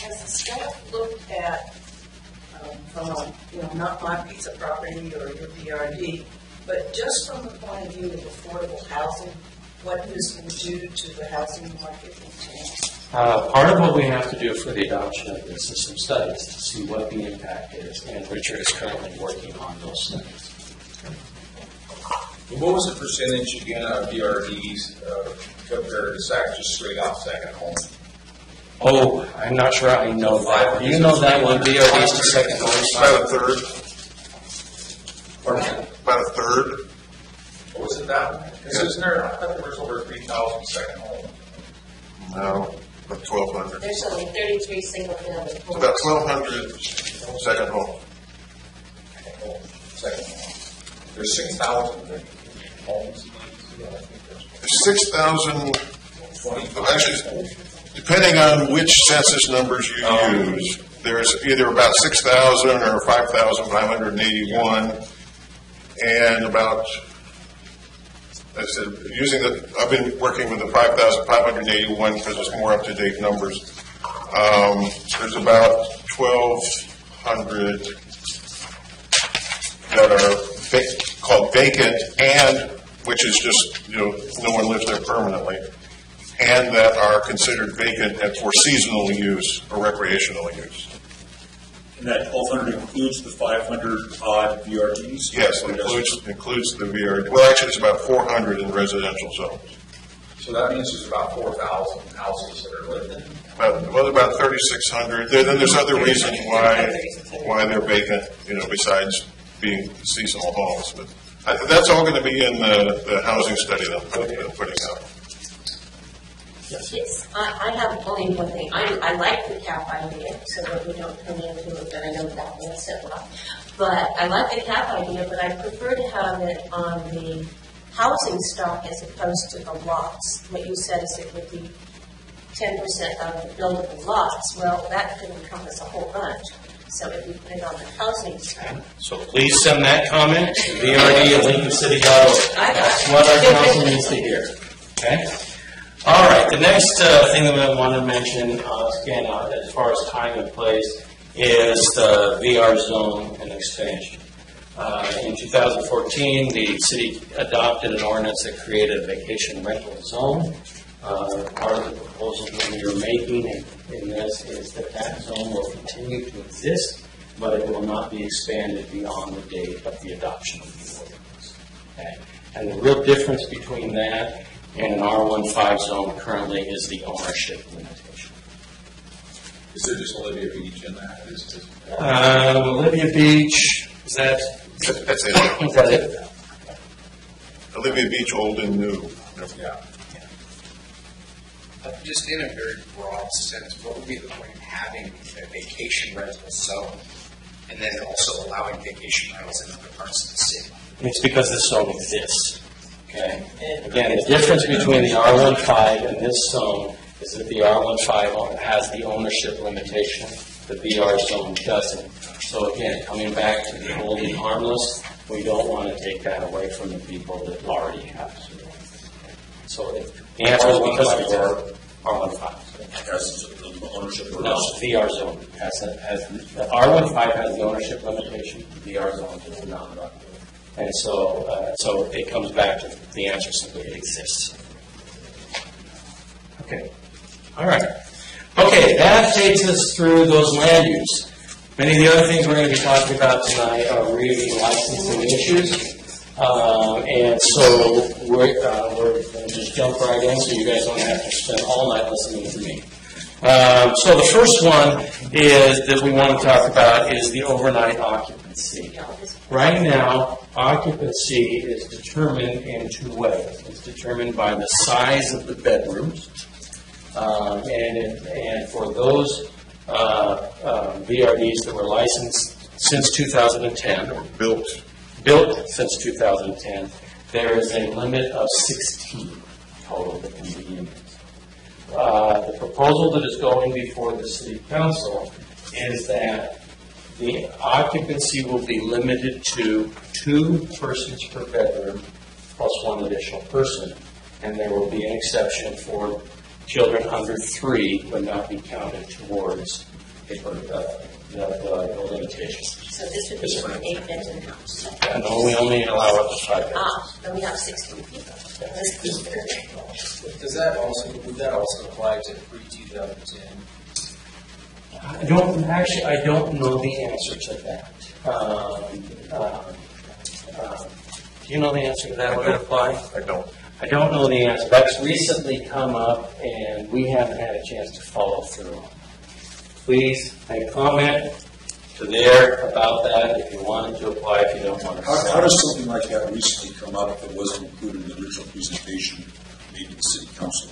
Has the staff looked at, from not my piece of property or your VRD, but just from the point of view of affordable housing, what this will do to the housing market in town? Part of what we have to do for the adoption of this is some studies to see what the impact is, and Richard is currently working on those studies. What was the percentage again of VRDs compared to just straight out second home? Oh, I'm not sure I know that. Do you know that one, VRDs to second homes? About a third. Pardon? About a third. What was it that one? Isn't there, I thought there was over 3,000 second home. No, about 1,200. There's only 33 single-family homes. About 1,200 second home. Second home. There's 6,000 homes. There's 6,000, actually, depending on which census numbers you use, there's either about 6,000 or 5,581, and about, I said, I've been working with the 5,581 because it's more up-to-date numbers. There's about 1,200 that are called vacant, and which is just, no one lives there permanently, and that are considered vacant and for seasonal use or recreational use. And that 1,200 includes the 500-odd VRDs? Yes, it includes the VRD. Well, actually, it's about 400 in residential zones. So that means there's about 4,000 houses that are lived in. About 3,600. Then there's other reasons why they're vacant, besides being seasonal homes. But that's all going to be in the housing study that I'm putting out. Yes, I have only one thing. I like the cap idea, so that we don't come into it, but I know that won't sit well. But I like the cap idea, but I prefer to have it on the housing stock as opposed to the lots. What you said is it would be 10% of the buildable lots. Well, that could encompass a whole bunch. So if we put it on the housing stock. So please send that comment to VRD@LincolnCity.org. That's what our council needs to hear. Okay? All right, the next thing that I want to mention, again, as far as time and place, is the VR zone and expansion. In 2014, the city adopted an ordinance that created a vacation rental zone. Part of the proposal that we are making in this is that zone will continue to exist, but it will not be expanded beyond the date of the adoption of the ordinance. Okay? And the real difference between that and an R15 zone currently is the ownership limitation. Is there just Olivia Beach in that? Olivia Beach, that's it. Is that it? Olivia Beach, old and new. Yeah. Just in a very broad sense, what would be the point of having a vacation rental zone and then also allowing vacation rentals in other parts of the city? It's because this zone exists. Okay. Again, the difference between the R15 and this zone is that the R15 has the ownership limitation, the VR zone doesn't. So again, coming back to the old and harmless, we don't want to take that away from the people that already have it. So the answer is because of the R15. Has the ownership or No, VR zone has the R15 has the ownership limitation, the VR zone does not. And so it comes back to the answer simply it exists. Okay. All right. Okay, that takes us through those land use. Many of the other things we're going to be talking about tonight are really licensing issues. And so we're going to just jump right in so you guys don't have to spend all night listening to me. So the first one is that we want to talk about is the overnight occupancy. Right now, occupancy is determined in two ways. It's determined by the size of the bedrooms, and for those VRDs that were licensed since 2010 or built since 2010, there is a limit of 16 total that can be used. The proposal that is going before the City Council is that the occupancy will be limited to 2 persons per bedroom plus 1 additional person, and there will be an exception for children under 3 would not be counted towards the limitation. So this would be for an 8-bedroom house. No, we only allow up to 5 bedrooms. Then we have 16 people. Would that also apply to pre-2010? I don't know the answer to that. Do you know the answer to that? Would it apply? I don't. I don't know the answer. That's recently come up, and we haven't had a chance to follow through. Please make comment to there about that if you wanted to apply, if you don't want to. How does something like that recently come up that wasn't included in the original presentation made to the City Council?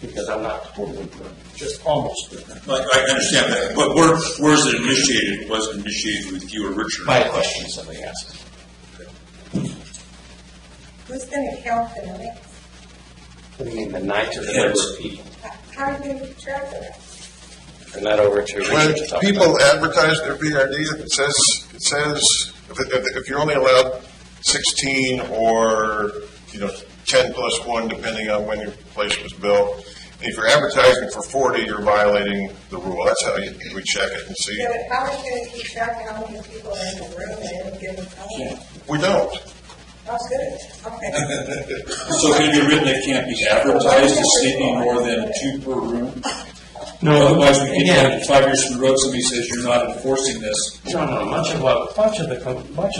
Because I'm not totally good, just almost good. I understand that, but where's it initiated? It wasn't initiated with you or Richard. My question somebody asked. Who's going to count the nights? What do you mean, the night or the number of people? How are you going to keep track of that? Turn that over to When Richard to talk people about. advertise their VRD, it says if you're only allowed 16 or 10 plus 1, depending on when your place was built. And if you're advertising for 40, you're violating the rule. That's how we check it and see. Yeah, but how are you going to keep track of how many people are in the room at any given time? We don't. That's good. Okay. So can it be written that can't be advertised as sleeping more than 2 per room? No, Otherwise, we get again, 5 years from the road, somebody says you're not enforcing this. no. Much of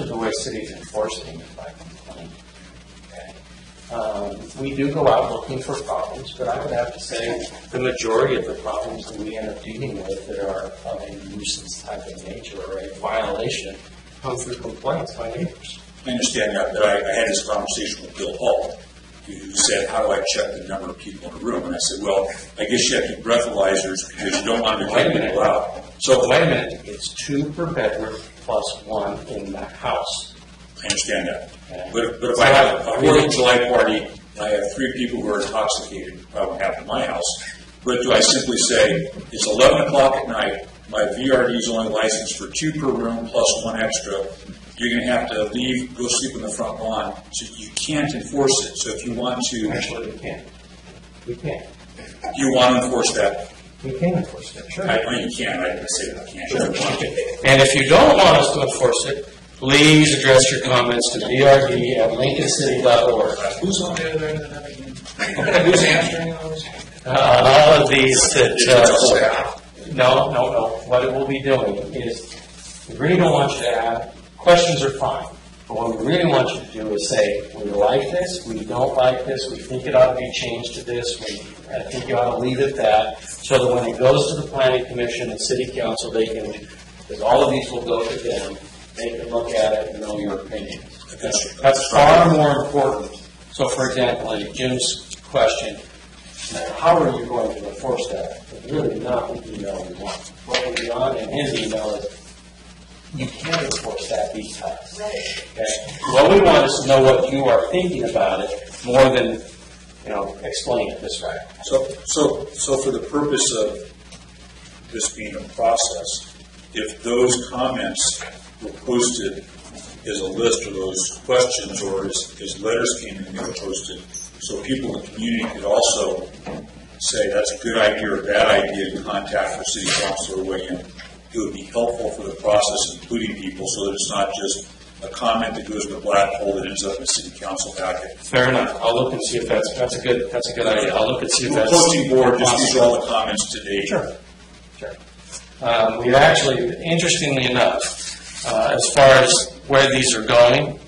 the way cities enforcing is by complaint. Okay. We do go out looking for problems, but I would have to say the majority of the problems that we end up dealing with that are of a nuisance type of nature or a violation come through complaints by neighbors. I understand that, but I had this conversation with Bill Hall, who said, how do I check the number of people in a room? And I said, well, I guess you have to keep breathalyzers because you don't want to get people out. So wait a minute, it's 2 per bedroom plus 1 in the house. I understand that. Okay. But if I have a 4th of July party, and I have 3 people who are intoxicated, probably happen in my house, but do I simply say, it's 11 o'clock at night, my VRD is only licensed for 2 per room plus 1 extra, you're going to have to leave, go sleep on the front lawn, so you can't enforce it. So if you want to... Actually, we can't. We can't. You want to enforce that? We can enforce that, sure. I mean, you can. I didn't say that I can't. Sure. And if you don't want us to enforce it, please address your comments to brd@lincolncity.org. Who's on the other end of that again? Who's answering those? All of these that... No. What it will be doing is, we really don't want you to add... Questions are fine, but what we really want you to do is say, we like this, we don't like this, we think it ought to be changed to this, I think you ought to leave it that, so that when it goes to the Planning Commission and City Council, they can, because all of these will go to them, they can look at it and know your opinion. That's far more important. So, for example, in Jim's question, how are you going to enforce that? It's really not the email we want. What will be on in his email is, you can't enforce that these times. Okay? What we want is to know what you are thinking about it more than, explain it this way. So for the purpose of this being a process, if those comments were posted as a list of those questions or as letters came in and they were posted, so people in the community could also say that's a good idea or a bad idea to contact the city council or weigh in. It would be helpful for the process of including people so that it's not just a comment that goes in the black hole that ends up in the city council packet. Fair enough. I'll look and see if that's a good idea. I'll look and see if that's posting board. Just these are all the comments today. Sure. We've actually, interestingly enough, As far as where these are going,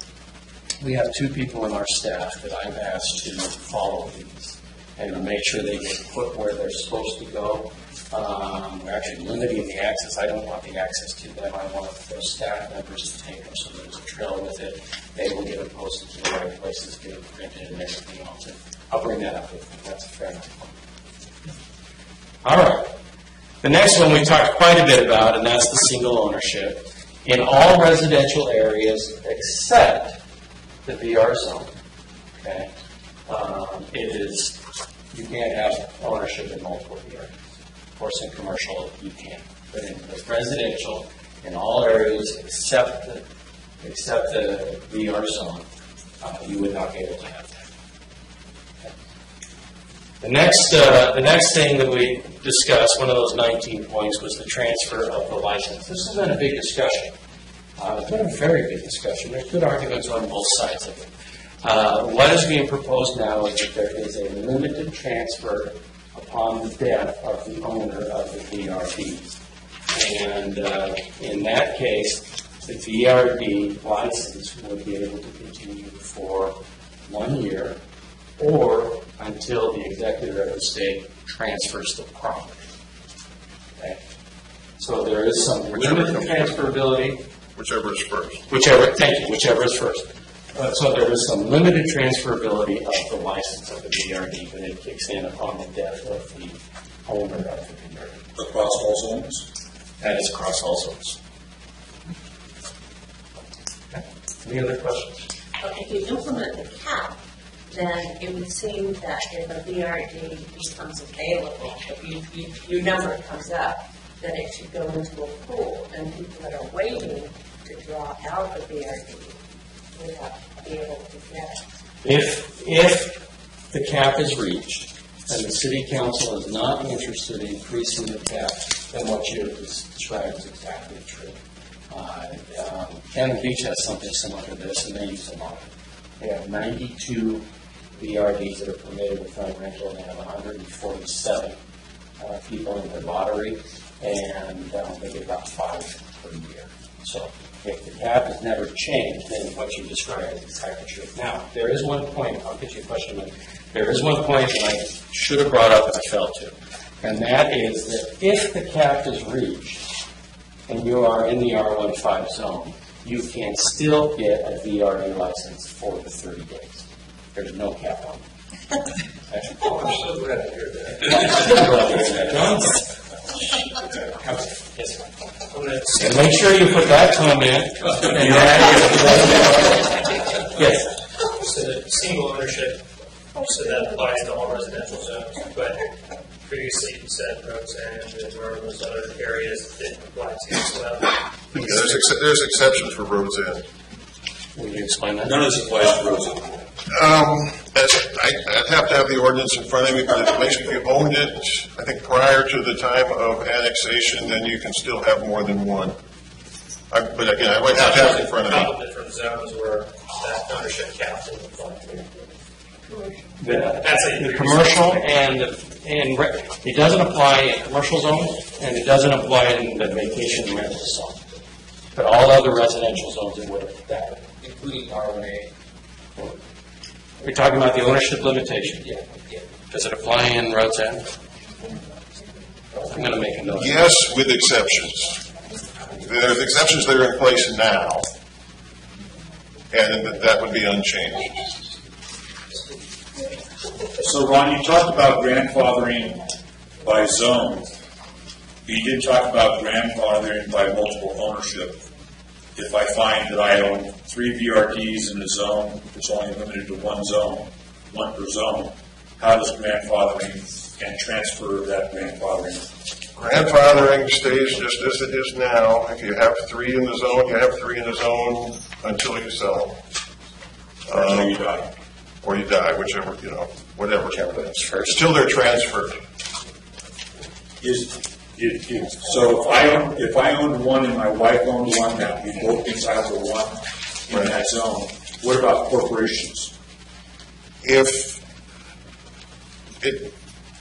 we have 2 people in our staff that I've asked to follow these and to make sure they get put where they're supposed to go. We're actually limiting the access. I don't want the access to them. I want those staff members to take them so there's a trail with it. They will get it posted to the right places, get it printed and everything else. And I'll bring that up with them. That's a fair enough point. All right. The next one we talked quite a bit about, and that's the single ownership. In all residential areas except the VR zone, okay, you can't have ownership in multiple VRDs. Of course, in commercial, you can. But in residential, in all areas except the VR zone, you would not be able to have that. Okay. The next thing that we discussed, one of those 19 points, was the transfer of the license. This has been a big discussion. It's been a very big discussion. There's good arguments on both sides of it. What is being proposed now is that there is a limited transfer upon the death of the owner of the VRDs. And in that case, the VRD license would be able to continue for 1 year or until the executive of the state transfers the property. Okay? So there is some limited transferability. Whichever is first. Whichever is first. So there is some limited transferability of the license of the VRD, but it kicks in upon the death of the owner of the VRD. Across all zones? That is across all zones. Okay. Any other questions? Well, if you implement the cap, then it would seem that if a VRD becomes available, if your number comes up, then it should go into a pool, and people that are waiting to draw out the VRD would not be able to get it. If the cap is reached and the city council is not interested in increasing the cap, then what you described is exactly true. Cannon Beach has something similar to this, and they use a lot. They have 92 VRDs that are permitted with front rental, and they have 147 people in their lottery, and they get about 5 per year. So if the cap is never changed, then what you described is exactly true. Now, there is one point, I'll get you a question, but there is one point that I should have brought up and I failed to, and that is that if the cap is reached and you are in the R15 zone, you can still get a VRD license for the 30 days. There's no cap on it. I'm so glad to hear that. Yes, and make sure you put that comment in. Yes. So the single ownership, so that applies to all residential zones, but previously you said Rose End and where those other areas that apply to as well. Yeah, there's exceptions for Rhodes End. Will you explain that? None of this applies to Rose End. I'd have to have the ordinance in front of me, but basically if you owned it, I think prior to the time of annexation, then you can still have more than one. But again, I would have to have it in front of me. A couple different zones where that ownership cap will apply to. The commercial and it doesn't apply in commercial zone, and it doesn't apply in the vacation rental zone. But all other residential zones it would apply, including RMA. We're talking about the ownership limitation. Yeah. Does it apply in Rhodes End? I'm going to make a note. Yes, with exceptions. There's exceptions that are in place now, and that would be unchanged. So, Ron, you talked about grandfathering by zone. You did talk about grandfathering by multiple ownership. If I find that I own 3 VRDs in a zone, it's only limited to one per zone, how does grandfathering and transfer of that grandfathering? Grandfathering stays just as it is now. If you have 3 in the zone, you have 3 in the zone until you sell. Until you die. Or you die, whichever, whatever. Until they're transferred. So if I owned one and my wife owned one, that we both inside the one in that zone. What about corporations?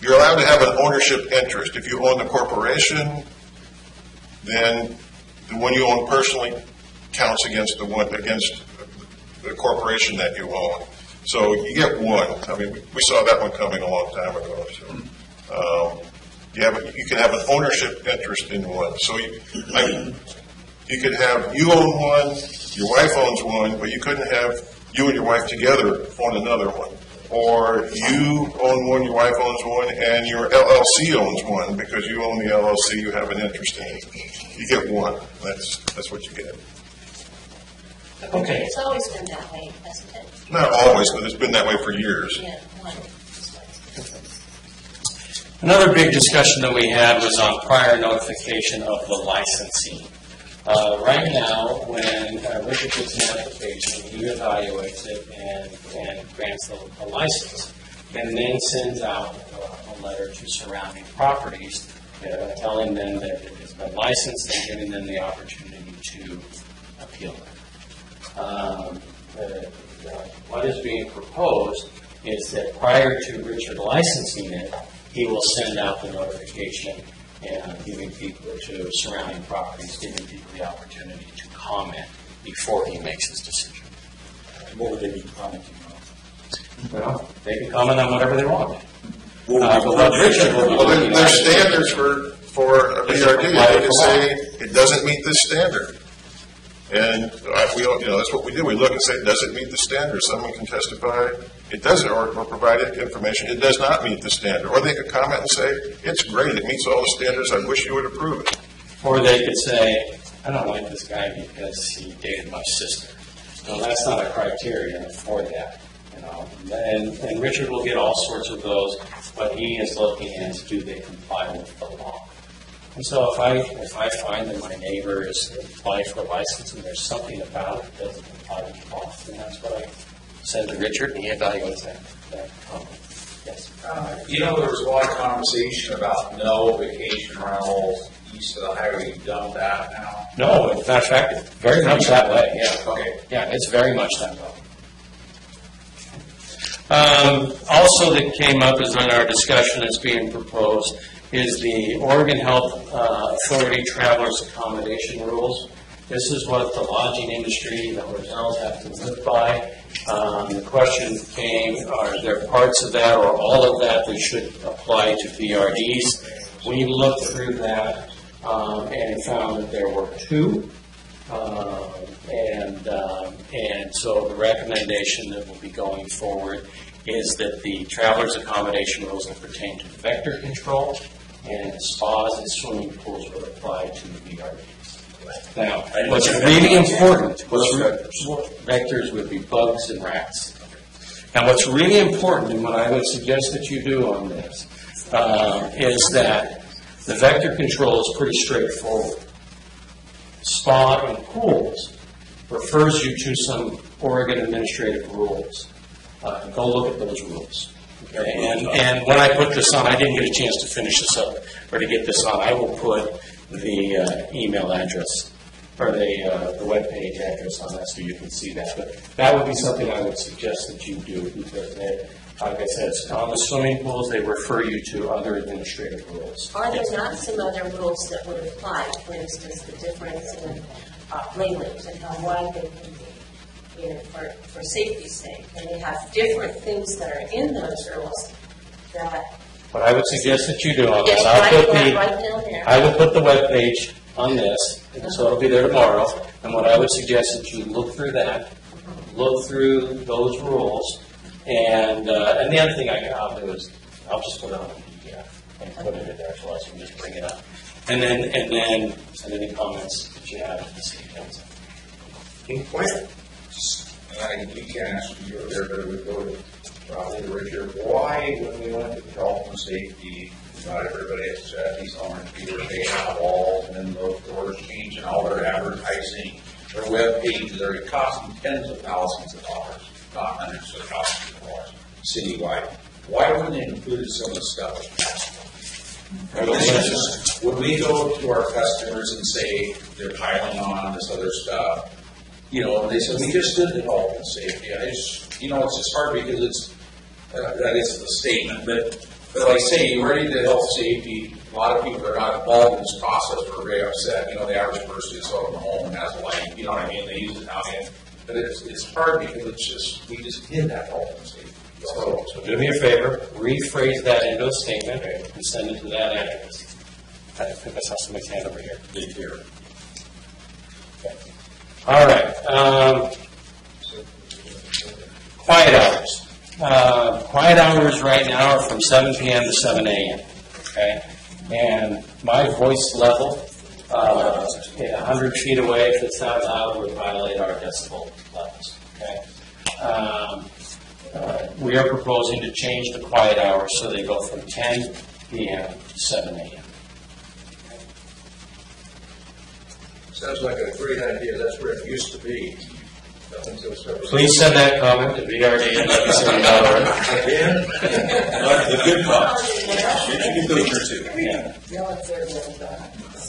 You're allowed to have an ownership interest. If you own the corporation, then the one you own personally counts against the corporation that you own. So you get one. I mean, we saw that one coming a long time ago. So you can have an ownership interest in one. So you could have, you own one, your wife owns one, but you couldn't have you and your wife together own another one. Or you own one, your wife owns one, and your LLC owns one because you own the LLC, you have an interest in it. You get one. That's what you get. Okay. It's always been that way, hasn't it? Not always, but it's been that way for years. Yeah, one. Another big discussion that we had was on prior notification of the licensee. Right now, when Richard gets an application, he evaluates it and grants the license, and then sends out a letter to surrounding properties telling them that it has been licensed and giving them the opportunity to appeal it. What is being proposed is that prior to Richard licensing it, he will send out the notification and giving people to surrounding properties, giving people the opportunity to comment before he makes his decision. What would they be commenting on? Well, they can comment on whatever they want. But what Richard will be looking There's at- standards for a VRD. They can say it doesn't meet this standard. And that's what we do. We look and say, does it meet the standard? Someone can testify it doesn't, or provide information. It does not meet the standard. Or they could comment and say, it's great. It meets all the standards. I wish you would approve it. Or they could say, I don't like this guy because he dated my sister. Well, that's not a criterion for that. And Richard will get all sorts of those. What he is looking at is, do they comply with the law? And so if I find that my neighbor is applied for a license and there's something about it that doesn't comply with the law, then that's what I send to Richard, and he evaluates that comment. Yes. There was a lot of conversation about no vacation rentals east of the highway. You've done that now? No, in fact, it's very much that way. Yeah. Okay. Yeah, it's very much that way. Also that came up is in our discussion that's being proposed is the Oregon Health Authority Travelers Accommodation Rules. This is what the lodging industry, the hotels have to live by. The question came, are there parts of that or all of that that should apply to VRDs? We looked through that and found that there were two. And so the recommendation that will be going forward is that the travelers' accommodation rules that pertain to vector control and spas and swimming pools would apply to VRDs. Now, what's really important, vectors would be bugs and rats. Now, what's really important, and what I would suggest that you do on this, is that the vector control is pretty straightforward. Spa and pools refers you to some Oregon administrative rules. Go look at those rules. Okay? And when I put this on, I didn't get a chance to finish this up or to get this on. I will put the email address or the web page address on that so you can see that. But that would be something I would suggest that you do because, like I said, on the swimming pools, they refer you to other administrative rules. Are there not some other rules that would apply? For instance, the difference in language and how wide they can be. For safety's sake, and they have different things that are in those rules that. What I would suggest that you do on Yes, that, right down there. I will put the web page on this, and so it'll be there tomorrow. And what I would suggest that you look through that, look through those rules, and the other thing I'll do is I'll just put it on a PDF and put it in there so I can just bring it up, and then send any comments that you have to the city council. You can't ask me, there, but we go to probably Richard. Why, when we went to health and safety, not everybody has said these orange people, they have walls and then those doors change and all their advertising, their web pages are costing tens of thousands of dollars, not hundreds of thousands of dollars citywide. Why wouldn't they include some of the stuff? When we go to our customers and say they're piling on this other stuff, they said, we just did the health and safety. It's just hard because that is the statement. But like I say, you already did health, safety, a lot of people that are not involved in this process are very upset. You know, the average person is out of the home and has a light, you know what I mean? They use it now, but it's hard because we just did that health and safety. So do me a favor, rephrase that into a statement and send it to that address. I think I saw somebody's hand over here. Big here. Okay. All right. Quiet hours. Quiet hours right now are from 7 p.m. to 7 a.m. Okay? And my voice level, 100 feet away, if it's not loud, would violate our decibel levels. Okay? We are proposing to change the quiet hours so they go from 10 p.m. to 7 a.m. Sounds like a great idea. That's where it used to be. Please send that comment to VRD and let us know. The good comments. You can go here too.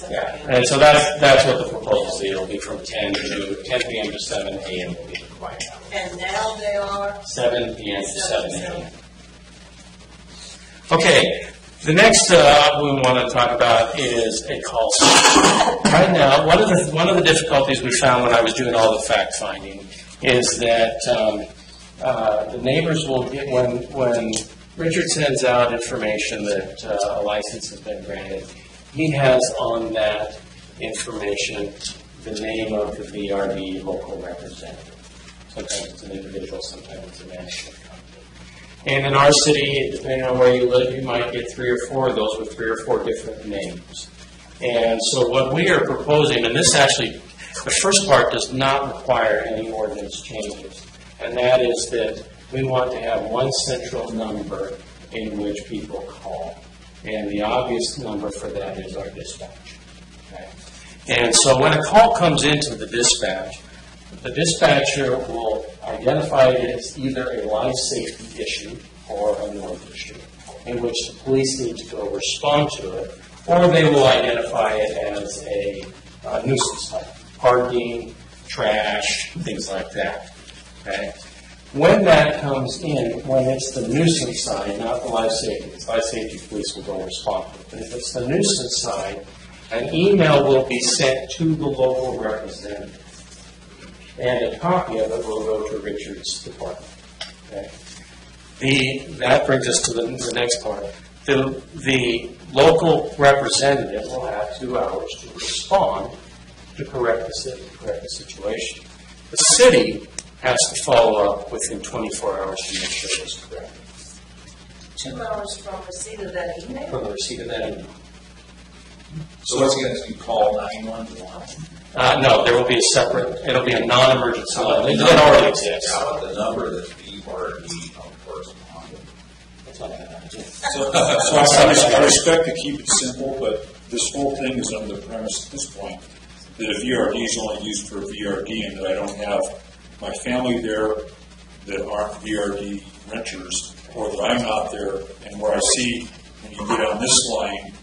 Yeah, and so that's what the proposal is. It'll be from 10 p.m. to 7 a.m. will be the quiet hour. And now they are? 7 p.m. to 7 a.m. Okay, the next we want to talk about is a call center. Right now, one of the difficulties we found when I was doing all the fact finding is that the neighbors will get, when Richard sends out information that a license has been granted, he has on that information the name of the VRD local representative. Sometimes it's an individual, sometimes it's a management company. And in our city, depending on where you live, you might get 3 or 4 of those with 3 or 4 different names. And so what we are proposing, and this actually, the first part does not require any ordinance changes, and that is that we want to have one central number in which people call. And the obvious number for that is our dispatch. Okay? And so when a call comes into the dispatcher will identify it as either a life safety issue or a noise issue, in which the police need to go respond to it, or they will identify it as a nuisance type, parking, trash, things like that. Okay? When that comes in, when it's the nuisance side, not the life safety, it's life safety, police will go respond to it. But if it's the nuisance side, an email will be sent to the local representative, and a copy of it will go to Richard's department. Okay? That brings us to the next part. The local representative will have 2 hours to respond to correct the situation. The city has to follow up within 24 hours to make sure it's correct. 2 hours from receipt of that email? From the receipt of that email. So what's going to be called 911? No, there will be a separate, it'll be a non-emergency line. That already exists. How about the number that VRD correspondent? That's not that. So I respect to keep it simple, but this whole thing is under the premise at this point that a VRD is only used for VRD, and that I don't have my family there that aren't VRD renters, or that I'm not there, and where I see when you get on this line,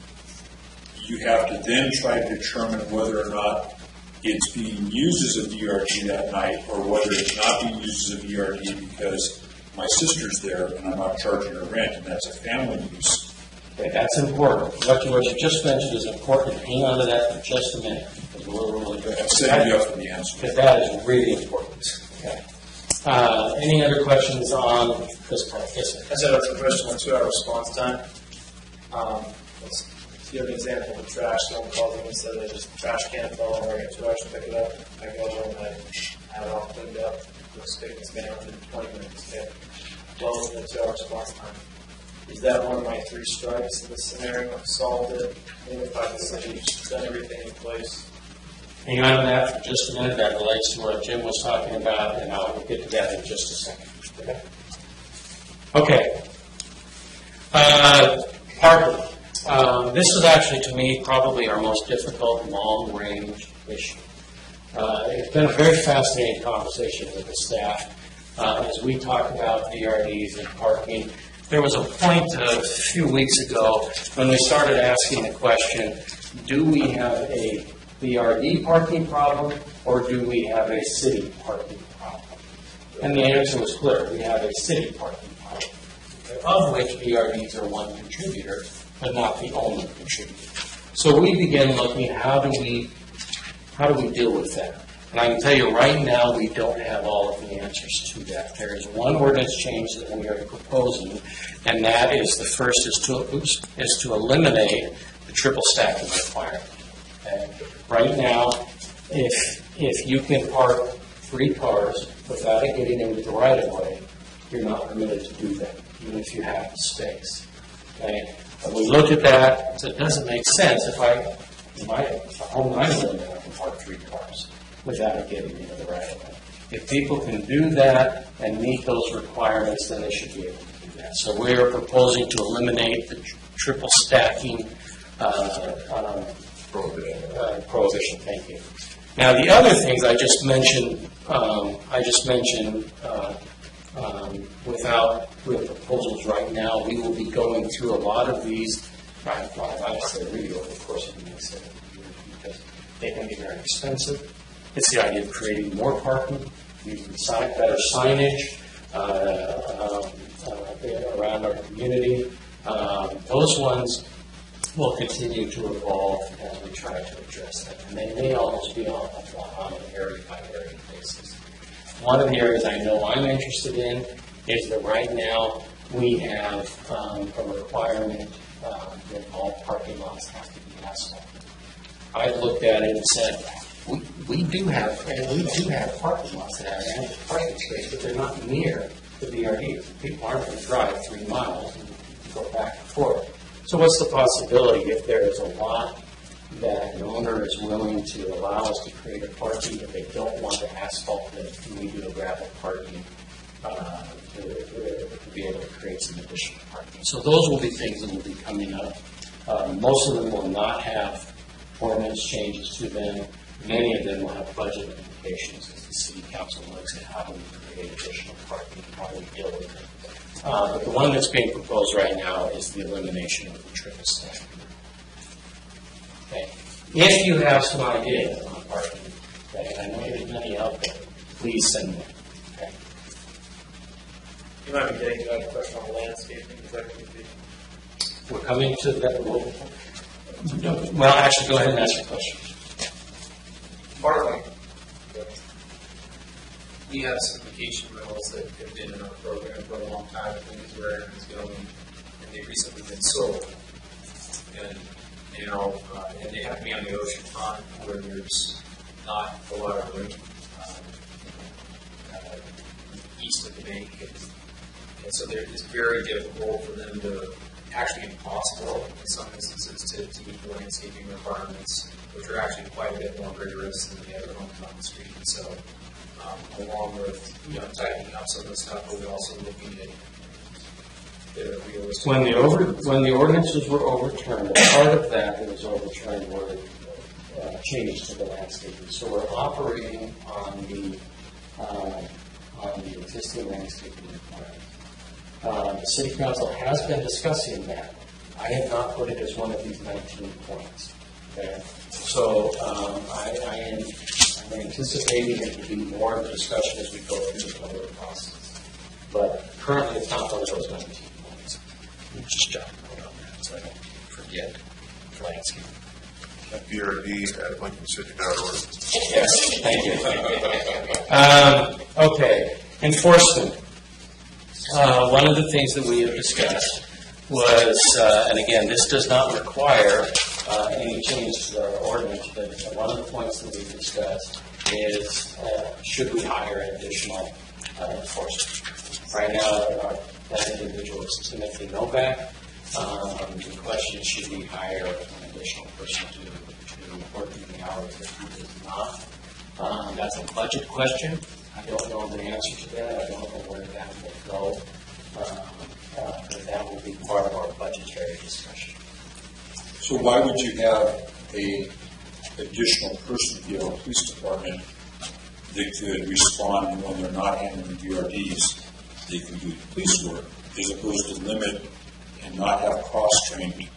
you have to then try to determine whether or not it's being used as a VRD that night, or whether it's not being used as a VRD because my sister's there and I'm not charging her rent, and that's a family use. Okay, that's important. What you just mentioned is important. Hang on to that for just a minute, because we're really good. I'm setting you up for the answer. Because that is really important. Okay. Any other questions on this part? Yes, sir. I said that's a question on 2-hour response time. Let's give an example of trash. Someone calls in and says there's just a trash can fell over, I get 2 hours to pick it up. I go over and I have it all cleaned up. The statement's been out in 20 minutes. Okay. Well within the 2-hour response time. Is that one of my 3 strikes in this scenario? I've solved it, notified the city, done everything in place. Hang on to that for just a minute. That relates to what Jim was talking about, and I'll get to that in just a second. Okay. Parking. This is actually, to me, probably our most difficult long-range issue. It's been a very fascinating conversation with the staff as we talk about VRDs and parking. There was a point a few weeks ago when we started asking the question, do we have a VRD parking problem or do we have a city parking problem? And the answer was clear. We have a city parking problem, of which VRDs are one contributor, but not the only contributor. So we began looking, how do we deal with that? And I can tell you right now, we don't have all of the answers to that. There is one ordinance change that we are proposing, and that is the first is to eliminate the triple stacking requirement. Okay? Right now, if you can park 3 cars without it getting into the right of way, you're not permitted to do that, even if you have the space. Okay? And we looked at that, so it doesn't make sense if my home I live in, I can park 3 cars without it getting into the right of way. If people can do that and meet those requirements, then they should be able to do that. So we are proposing to eliminate the triple stacking prohibition. Thank you. Now, the other things I just mentioned, with proposals right now, we will be going through a lot of these. I would say really over the course of the next 7 years, because they can be very expensive. It's the idea of creating more parking, using better signage around our community. Those ones will continue to evolve as we try to address that, and they may almost be on an area-by-area basis. One of the areas I know I'm interested in is that right now we have a requirement that all parking lots have to be asphalt. I looked at it and said, we do have parking lots that have ample parking space, but they're not near the VRD. People aren't going to drive 3 miles and go back and forth. So what's the possibility if there is a lot that an owner is willing to allow us to create a parking, but they don't want to asphalt it, and we do a gravel parking to be able to create some additional parking. So those will be things that will be coming up. Most of them will not have ordinance changes to them. Many of them will have budget implications as the city council looks at how do we create additional parking, how do we deal with it. But the one that's being proposed right now is the elimination of the triple stack. Okay. If you have some ideas on parking, okay, I know there's many out there, please send them. Okay. You might be getting to that question on landscaping. Is that going to be? We're coming to that. Well, actually, go ahead and ask your question. Partly, we have some vacation rentals that have been in our program for a long time. I think is where everything's going, and they've recently been sold. And and they have to be on the ocean front where there's not a lot of room east of the bank, and so it's very difficult for them to, actually impossible in some instances to meet the landscaping requirements, which are actually quite a bit more rigorous than the other homes on the street. And so, along with tightening up some of the stuff, we're also looking at the realistic. When the ordinances were overturned, part of that was overturned were changes to the landscaping. So we're operating on the existing landscaping requirements. The City Council has been discussing that. I have not put it as one of these 19 points. Okay? So I am anticipating it to be more of a discussion as we go through the public process. But currently it's not one of those 19 points. Just jot a note on that so I don't forget landscaping. VRD at LincolnCity.org. Yes, thank you. Okay, enforcement. One of the things that we have discussed was, and again, this does not require any change to our ordinance, but one of the points that we've discussed is, should we hire an additional enforcer? Right now, that individual is Timothy Novak. The question is, should we hire an additional person to work in the hours that he does not? That's a budget question. I don't know the answer to that. I don't know where that will go. But that will be part of our budgetary discussion. So why would you have a additional person in the police department that could respond when they're not handling VRDs? They can do police work, as opposed to limit and not have cross-trained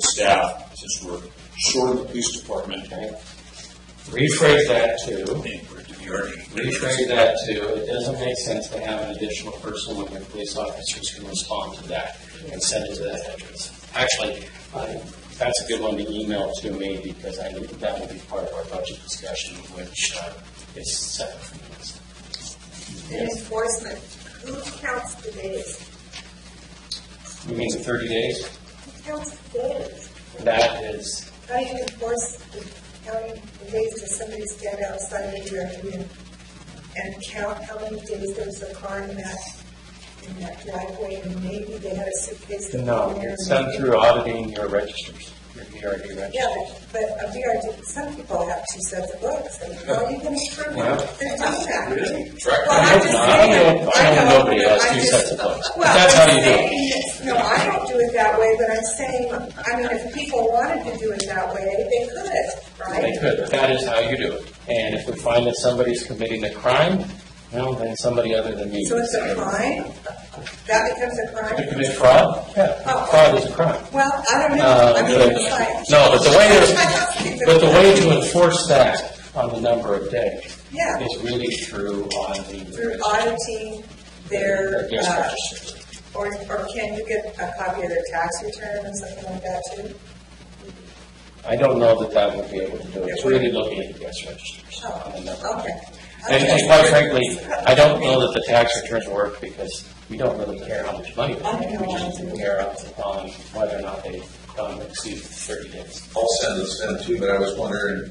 staff, since we're short of the police department. Okay. Rephrase that too. Rephrase that too. It doesn't make sense to have an additional person when your police officers can respond to that and send it to that address. Actually, That's a good one to email to me because I think that will be part of our budget discussion, which is separate from this. And enforcement, who counts the days? You mean the 30 days? Who counts the days? That is, How do you enforce the counting the days? Does somebody stand outside of the VRD and count how many days there was a car in that driveway, and maybe they had a suitcase that no, was in there? it's done through auditing your registers, your VRD registers. Yeah, but a VRD, some people have two sets of books, and how are you going to prove Yeah. they've done that? Track Well, I'm just saying. I know nobody has I'm two just- sets of books. But Well, that's how I'm you do it. saying, no, I don't do it that way, but I'm saying, I mean, if people wanted to do it that way, they could, right? They could, but that is how you do it. And if we find that somebody's committing a crime, well, then somebody other than me. So it's a crime? That becomes a To crime? commit fraud? Yeah, Oh. fraud is a crime. Well, I don't know. I mean, it's like. No, but the way to enforce that on the number of days Yeah, is really through auditing. through auditing their, Yes, register. or can you get a copy of their tax return and something like that too? I don't know that would be able to do it. It's really looking at the guest registers on the number. Okay. And quite frankly, I don't know that the tax returns work because we don't really care how much money we make. We just care on whether or not they exceed 30 days. I'll send this in too, but I was wondering,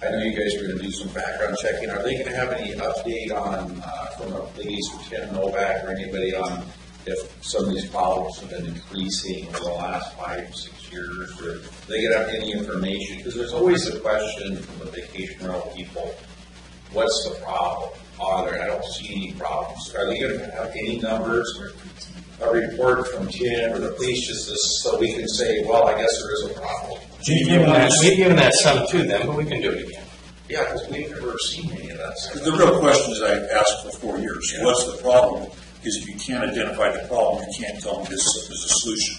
I know you guys are gonna do some background checking. Are they gonna have any update on, from the police, or Tim Novak, or anybody on if some of these problems have been increasing over the last 5, 6 years? Or they gonna have any information? Because there's always a question from the vacation rental people, what's the problem? I don't see any problems. Are they gonna have any numbers or a report from Tim or the police just so we can say, well, I guess there is a problem? We've given that some to them, but we can do it again. Yeah, because we've never seen any of that stuff. The real question is I've asked for 4 years. What's the problem? Because if you can't identify the problem, you can't tell me this is a solution.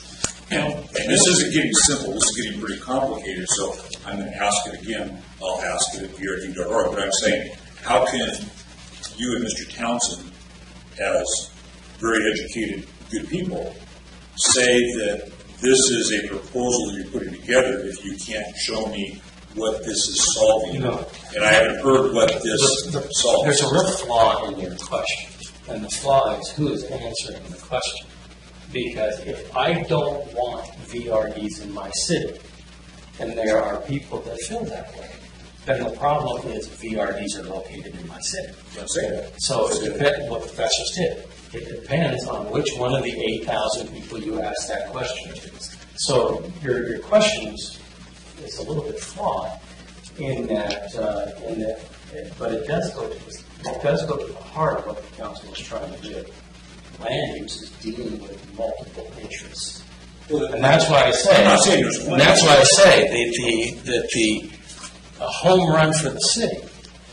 And this isn't getting simple. This is getting pretty complicated. So I'm going to ask it again. I'll ask it at VRD.org. But I'm saying, how can you and Mr. Townsend, as very educated, good people, say that this is a proposal that you're putting together if you can't show me what this is solving? No. And I haven't heard what this solves. There's a real flaw in your question, and the flaw is who is answering the question. Because if I don't want VRDs in my city, and there are people that feel that way, then the problem is VRDs are located in my city. Don't say that. So it depends, well, that's just it. It depends on which one of the 8,000 people you ask that question to. So your question is a little bit flawed in that, but it does go to the heart of what the council is trying to do. Land use is dealing with multiple interests, and that's why I say. I'm not saying there's one. And that's why I say that the home run for the city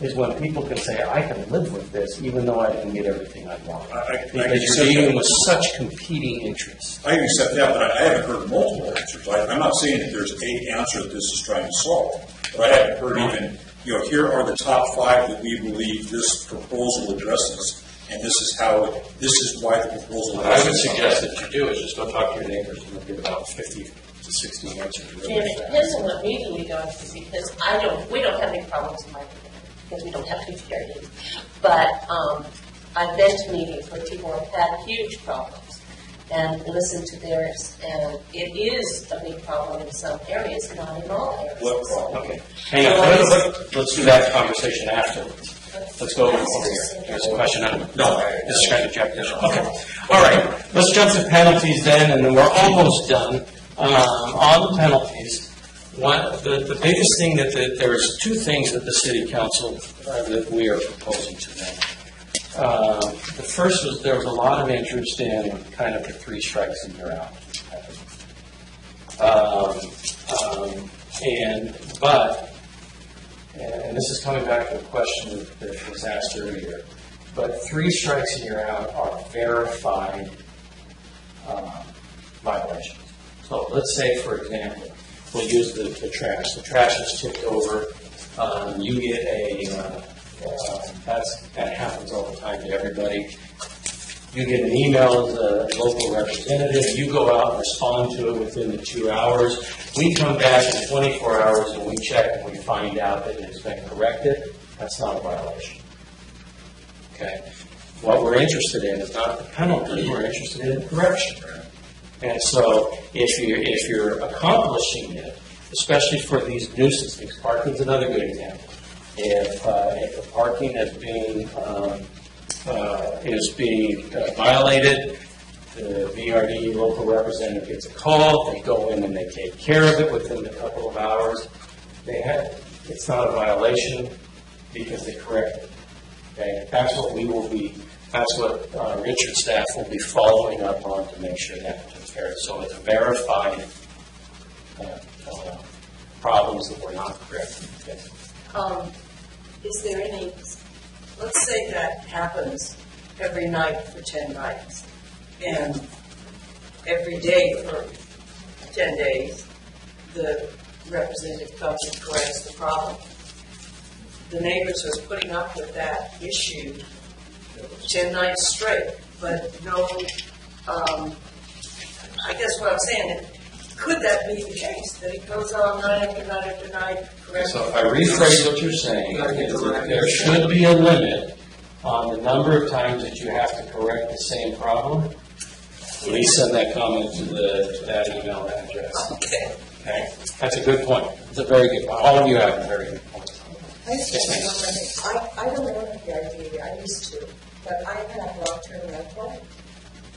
is when people can say, I can live with this even though I didn't get everything I want. Because you're dealing with such competing interests. I can accept that, but I haven't heard multiple answers. I'm not saying that there's a answer that this is trying to solve, but I haven't heard even, here are the top 5 that we believe this proposal addresses, and this is why the proposal What I would addresses. suggest that you do is just go talk to your neighbors and you'll get about 50 to 60 answers. And it depends on what meeting we go to, because we don't have any problems in my community, because we don't have any VRDs. But I've been to meetings where people have had huge problems and listened to theirs, and it is a big problem in some areas, not in all areas. What problem? Okay. Hang on. Let's do that conversation afterwards. Let's go over here. There's a question. No, this is kind of Jeff. Okay. All right. Let's jump to penalties then, and then we're almost done. On the penalties, the biggest thing there's 2 things that the city council that we are proposing today. The first was there was a lot of interest in kind of the 3 strikes and you're out. And this is coming back to a question that was asked earlier, but 3 strikes and you're out are verified violations. So let's say, for example, we'll use the trash. The trash is tipped over. You get that happens all the time to everybody. You get an email as a local representative, you go out and respond to it within the 2 hours. We come back in 24 hours and we check and we find out that it's been corrected. That's not a violation. Okay? What we're interested in is not the penalty, we're interested in the correction. And so if you're accomplishing it, especially for these nuisance things, parking is another good example. If the parking is being violated, the VRD local representative gets a call, they go in and they take care of it within a couple of hours. It's not a violation because they correct it. Okay? That's what Richard's staff will be following up on to make sure that it's fair. So it's verified problems that were not corrected. Okay? Is there any, let's say that happens every night for 10 nights, and every day for 10 days, the representative comes and corrects the problem. The neighbors are putting up with that issue 10 nights straight, but no, I guess what I'm saying, could that be the case, that it goes on night after night after night? So if I rephrase what you're saying, is that there should be a limit on the number of times that you have to correct the same problem. Please send that comment to that email address. Okay. That's a good point. It's a very good point. All of you have a very good point. I don't own the RV, I used to, but I have long-term rental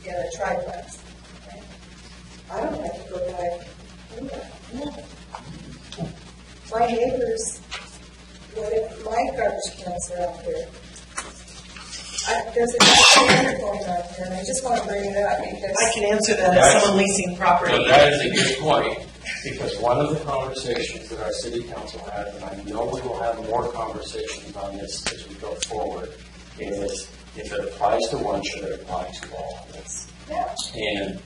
in a triplex. Okay? I don't have to go back. No. My neighbors, my garbage cans are out there. There's a going out there, and I just want to bring it up because I can answer that as someone leasing property. So that is a good point, because one of the conversations that our city council had, and I know we will have more conversations on this as we go forward, is if it applies to one, should it apply to all? And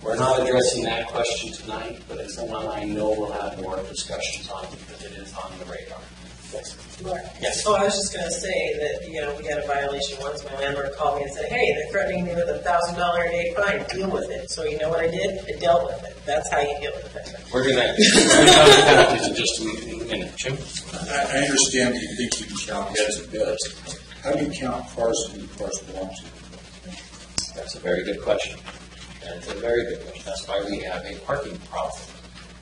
we're not addressing that question tonight, but it's one I know we'll have more discussions on because it is on the radar. Yes. Yes. Oh, I was just going to say that, we had a violation once. My landlord called me and said, hey, they're threatening me with a $1,000 a day fine. Deal with it. So you know what I did? I dealt with it. That's how you deal with it. We're going to talk about penalties in just a minute. Jim? I understand that you think you can count heads and beds. How do you count cars and who the cars belong to? That's a very good question. That's a very good question. That's why we have a parking problem.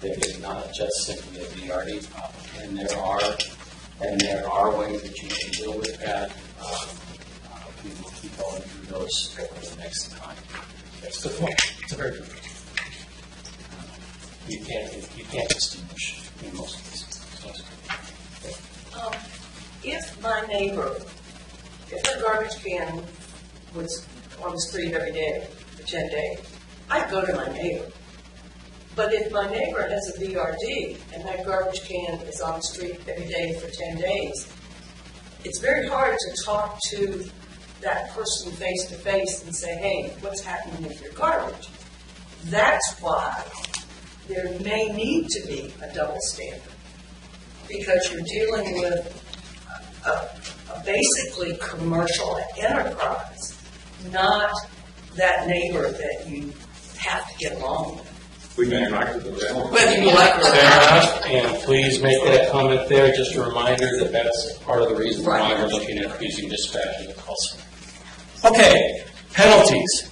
That is not just simply a VRD problem. And there are ways that you can deal with that. We will keep going through those over the next time. That's a good point. It's a very good point. You can't distinguish in most cases. if my neighbor, if the garbage can was on the street every day for 10 days, I'd go to my neighbor. But if my neighbor has a VRD and that garbage can is on the street every day for 10 days, it's very hard to talk to that person face to face and say, hey, what's happening with your garbage? That's why there may need to be a double standard, because you're dealing with a basically commercial enterprise, not that neighbor that you have to get along with. We may like it. Whether you like it or Fair not. enough, and please make that comment there. Just a reminder that that's part of the reason why we're looking at using dispatch as a call center. Okay, penalties.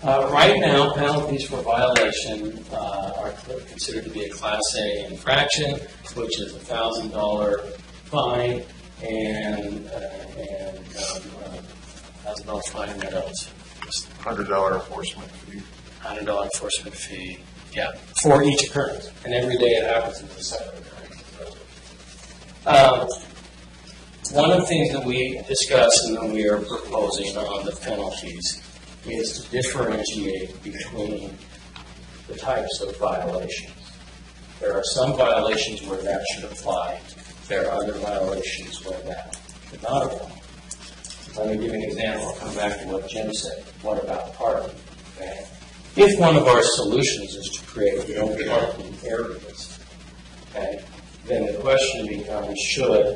Right now, penalties for violation are considered to be a Class A infraction, which is a $1,000 fine and $1,000 fine. And what else? $100 enforcement fee. $100 enforcement fee, yeah, for each occurrence. And every day it happens in a separate occurrence. One of the things that we discussed and that we are proposing on the penalties is to differentiate between the types of violations. There are some violations where that should apply. There are other violations where that should not apply. Let me give you an example. I'll come back to what Jim said. What about parking? Okay. If one of our solutions is to create no parking areas, okay, then the question becomes, should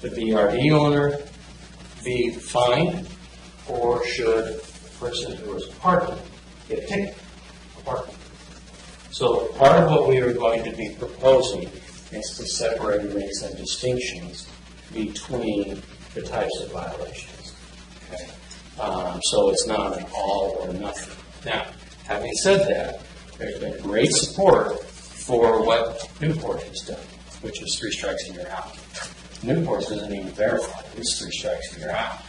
the VRD owner be fined, or should the person who is parking get a ticket for parking? So part of what we are going to be proposing is to separate and make some distinctions between the types of violations. Okay? So it's not an all or nothing. Now, having said that, there's been great support for what Newport has done, which is 3 strikes and you're out. Newport doesn't even verify. It's 3 strikes and you're out.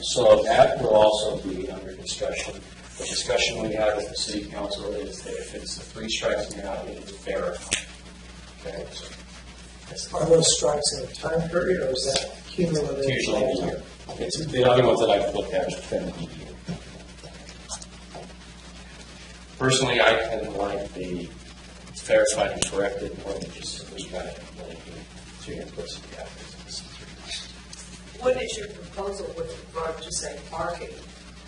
So that will also be under discussion. The discussion we had with the city council is that if it's the 3 strikes and you're out, it is verified. Okay? So Are those strikes in a time period, or is that cumulative? it's usually a year. It's the other ones that I've looked at are 10 a year. Personally, I kind of like the verified and corrected more than just simply trying to complain to your person. What is your proposal with regard to, say, parking?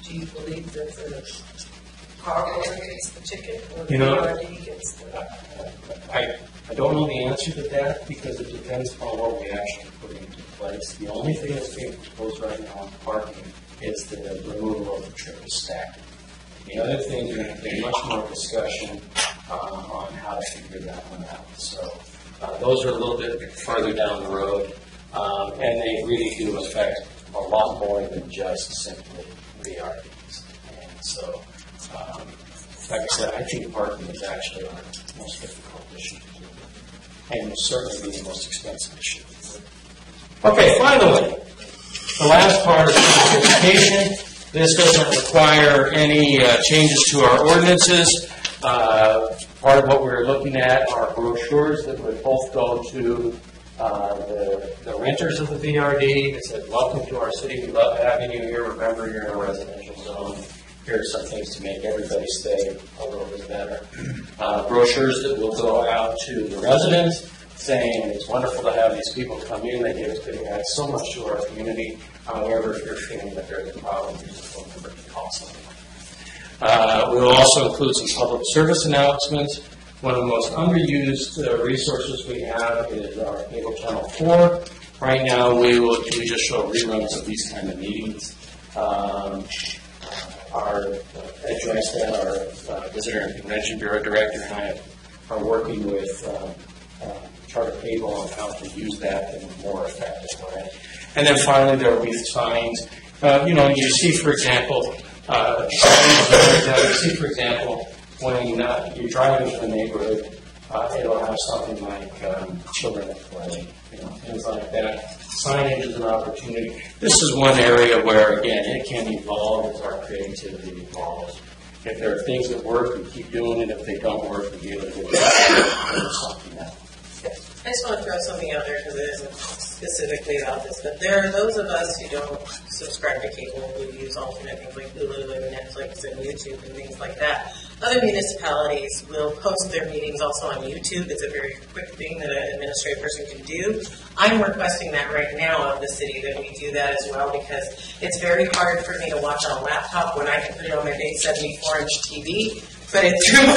Do you believe that the car owner gets the ticket or the VRD gets the... I don't know the answer to that because it depends on what we actually put into place. The only thing that's being proposed right now on parking is the removal of the triple stack. The other thing, there's going to be much more discussion on how to figure that one out. So those are a little bit farther down the road, and they really do affect a lot more than just simply VRDs. And so, like I said, I think parking is actually our most difficult issue to do, and will certainly be the most expensive issue. Okay, finally, the last part is certification. This doesn't require any changes to our ordinances. Part of what we're looking at are brochures that would both go to the renters of the VRD. It said, welcome to our city. We love having you here. Remember, you're in a residential zone. Here are some things to make everybody stay a little bit better. Brochures that will go out to the residents saying it's wonderful to have these people come in. They add so much to our community. However, if you're feeling that there's a problem, there's a phone number to call somebody. We will also include some public service announcements. One of the most underused resources we have is our cable channel 4. Right now, we just show reruns of these kind of meetings. Ed Joyce, our Visitor and Convention Bureau Director, and I are working with Charter Cable on how to use that in a more effective way. And then finally, there will be signs. You see, for example, when you're driving through the neighborhood, it'll have something like children at play, things like that. Signage is an opportunity. This is one area where, again, it can evolve as our creativity evolves. If there are things that work, we keep doing it. If they don't work, we deal with something else. I just want to throw something out there because it isn't specifically about this, but there are those of us who don't subscribe to cable who use alternate things like Hulu and Netflix and YouTube and things like that. Other municipalities will post their meetings also on YouTube. It's a very quick thing that an administrative person can do. I'm requesting that right now of the city that we do that as well because it's very hard for me to watch on a laptop when I can put it on my big 74-inch TV. But it's through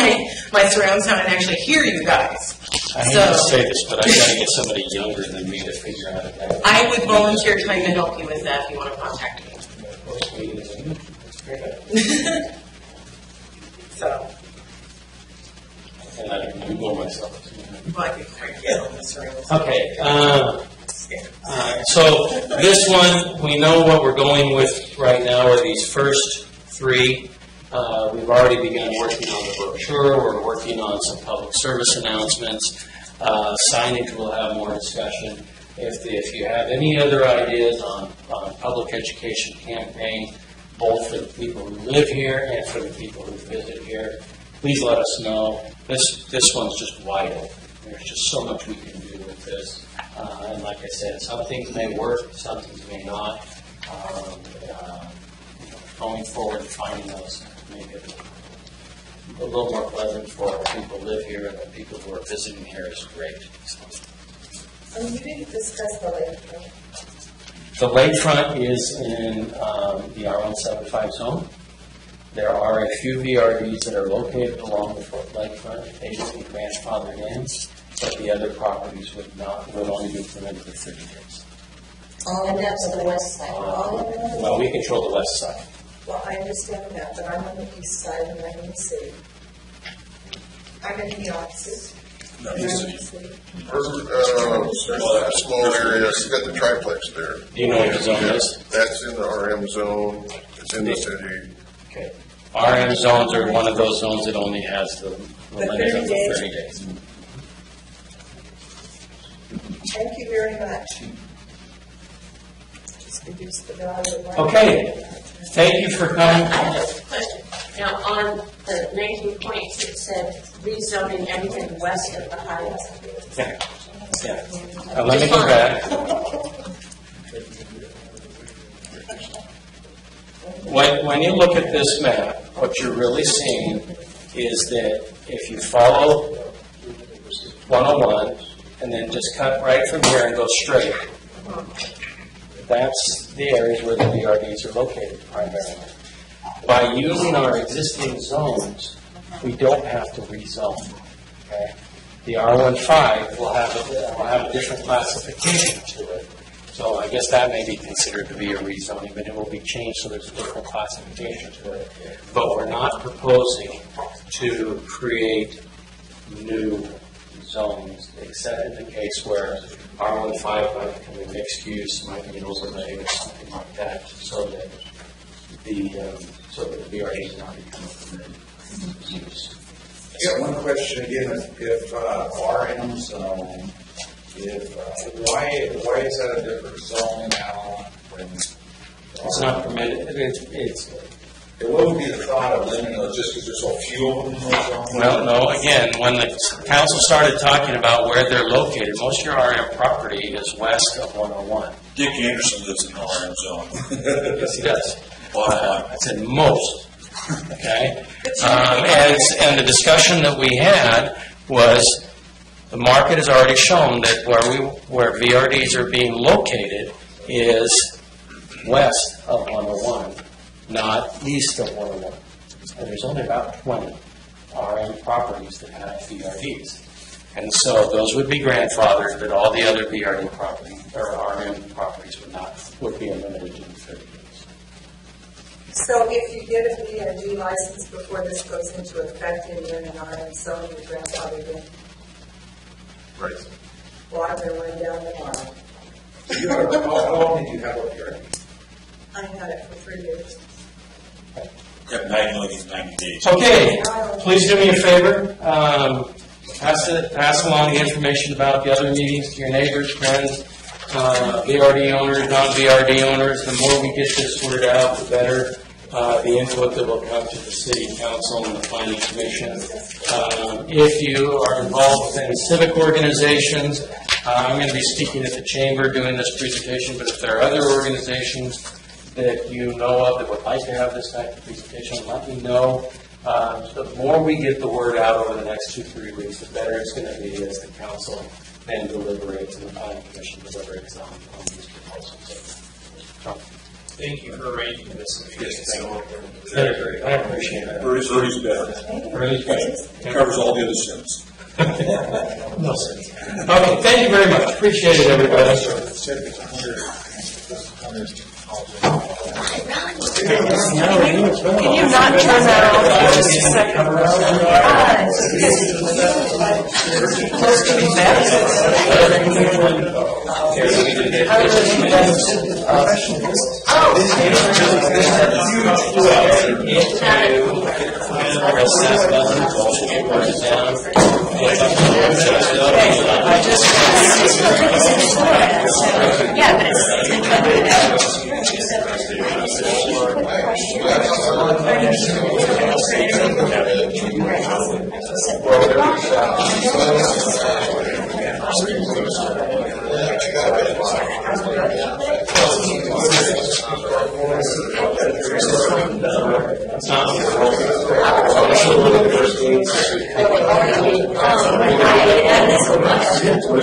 my surround sound and actually hear you guys. I hate to say this, but I got to get somebody younger than me to figure out that. I would volunteer time to help you with that if you want to contact me. So. And I can Google myself. Well, I could quite get on the surround sound. Okay. So this one, we know what we're going with right now are these first 3. We've already begun working on the brochure. We're working on some public service announcements. Signage will have more discussion. If you have any other ideas on public education campaign, both for the people who live here and for the people who visit here, please let us know. This one's just wide open. There's just so much we can do with this. And like I said, some things may work, some things may not. Going forward, finding those make it a little more pleasant for the people who live here and the people who are visiting here is great. You didn't discuss the lakefront. The lakefront is in the R175 zone. There are a few VRDs that are located along the lakefront. They would be grandfathered in, but the other properties would only be permitted for 30 days. And that's the west side. Well, we control the west side. Well, I understand that, but I'm on the east side of Union City. I'm in the opposite. Union City. That small area, you got the triplex there. Do you know what the zone is? That's in the RM zone, it's in the city. Okay. RM zones are one of those zones that only has the limit of 30 days. Thank you very much. Just reduce the value of my. Okay. Thank you for coming. I have a question. Now, on the 19.6 it said rezoning everything west of the highway. Yeah. Let me go back. When you look at this map, what you're really seeing is that if you follow 101 and then just cut right from here and go straight, that's the areas where the VRDs are located primarily. By using our existing zones, we don't have to rezone. Okay? The R15 will have a different classification to it. So I guess that may be considered to be a rezoning, but it will be changed so there's a different classification to it. But we're not proposing to create new zones, except in the case where R15 might become a mixed use, might be an overlay or something like that, so that the VRD is not become a permitted use. I got one question again. If RM zone, why is that a different zone now? When It's not permitted. it wouldn't be the thought of limiting it just because there's so few of them in those zones? Well, no, again, when the council started talking about where they're located, most of your RM property is west of 101. Dick Anderson lives in the RM zone. Yes, he does. Bottom line. I said most. Okay? And the discussion that we had was the market has already shown that where VRDs are being located is west of 101, not east of 101. And there's only about 20 RM properties that have VRDs. And so those would be grandfathered, but all the other VRD properties or RM properties would be limited to 30 days. So if you get a VRD license before this goes into effect and you're in an RM zone, your grandfather did. Right. Water went down the line. How long did you have up here? I had it for 3 years. Got 90 days. Okay, please do me a favor. Pass along the information about the other meetings to your neighbors, friends, VRD owners, non-VRD owners. The more we get this sorted out, the better. The input that will come to the City Council and the Planning Commission. If you are involved with any civic organizations, I'm going to be speaking at the Chamber doing this presentation, but if there are other organizations that you know of that would like to have this type of presentation, let me know. The more we get the word out over the next 2-3 weeks, the better it's going to be as the Council then deliberates and the Planning Commission deliberates on these proposals. Thank you for arranging this. I appreciate it. Birdie's better. Birdie's better. Covers all the other sins. No sense. Okay, thank you very much. Appreciate it, everybody. Can you not turn that off for just a second? Close to Yeah, but it's We're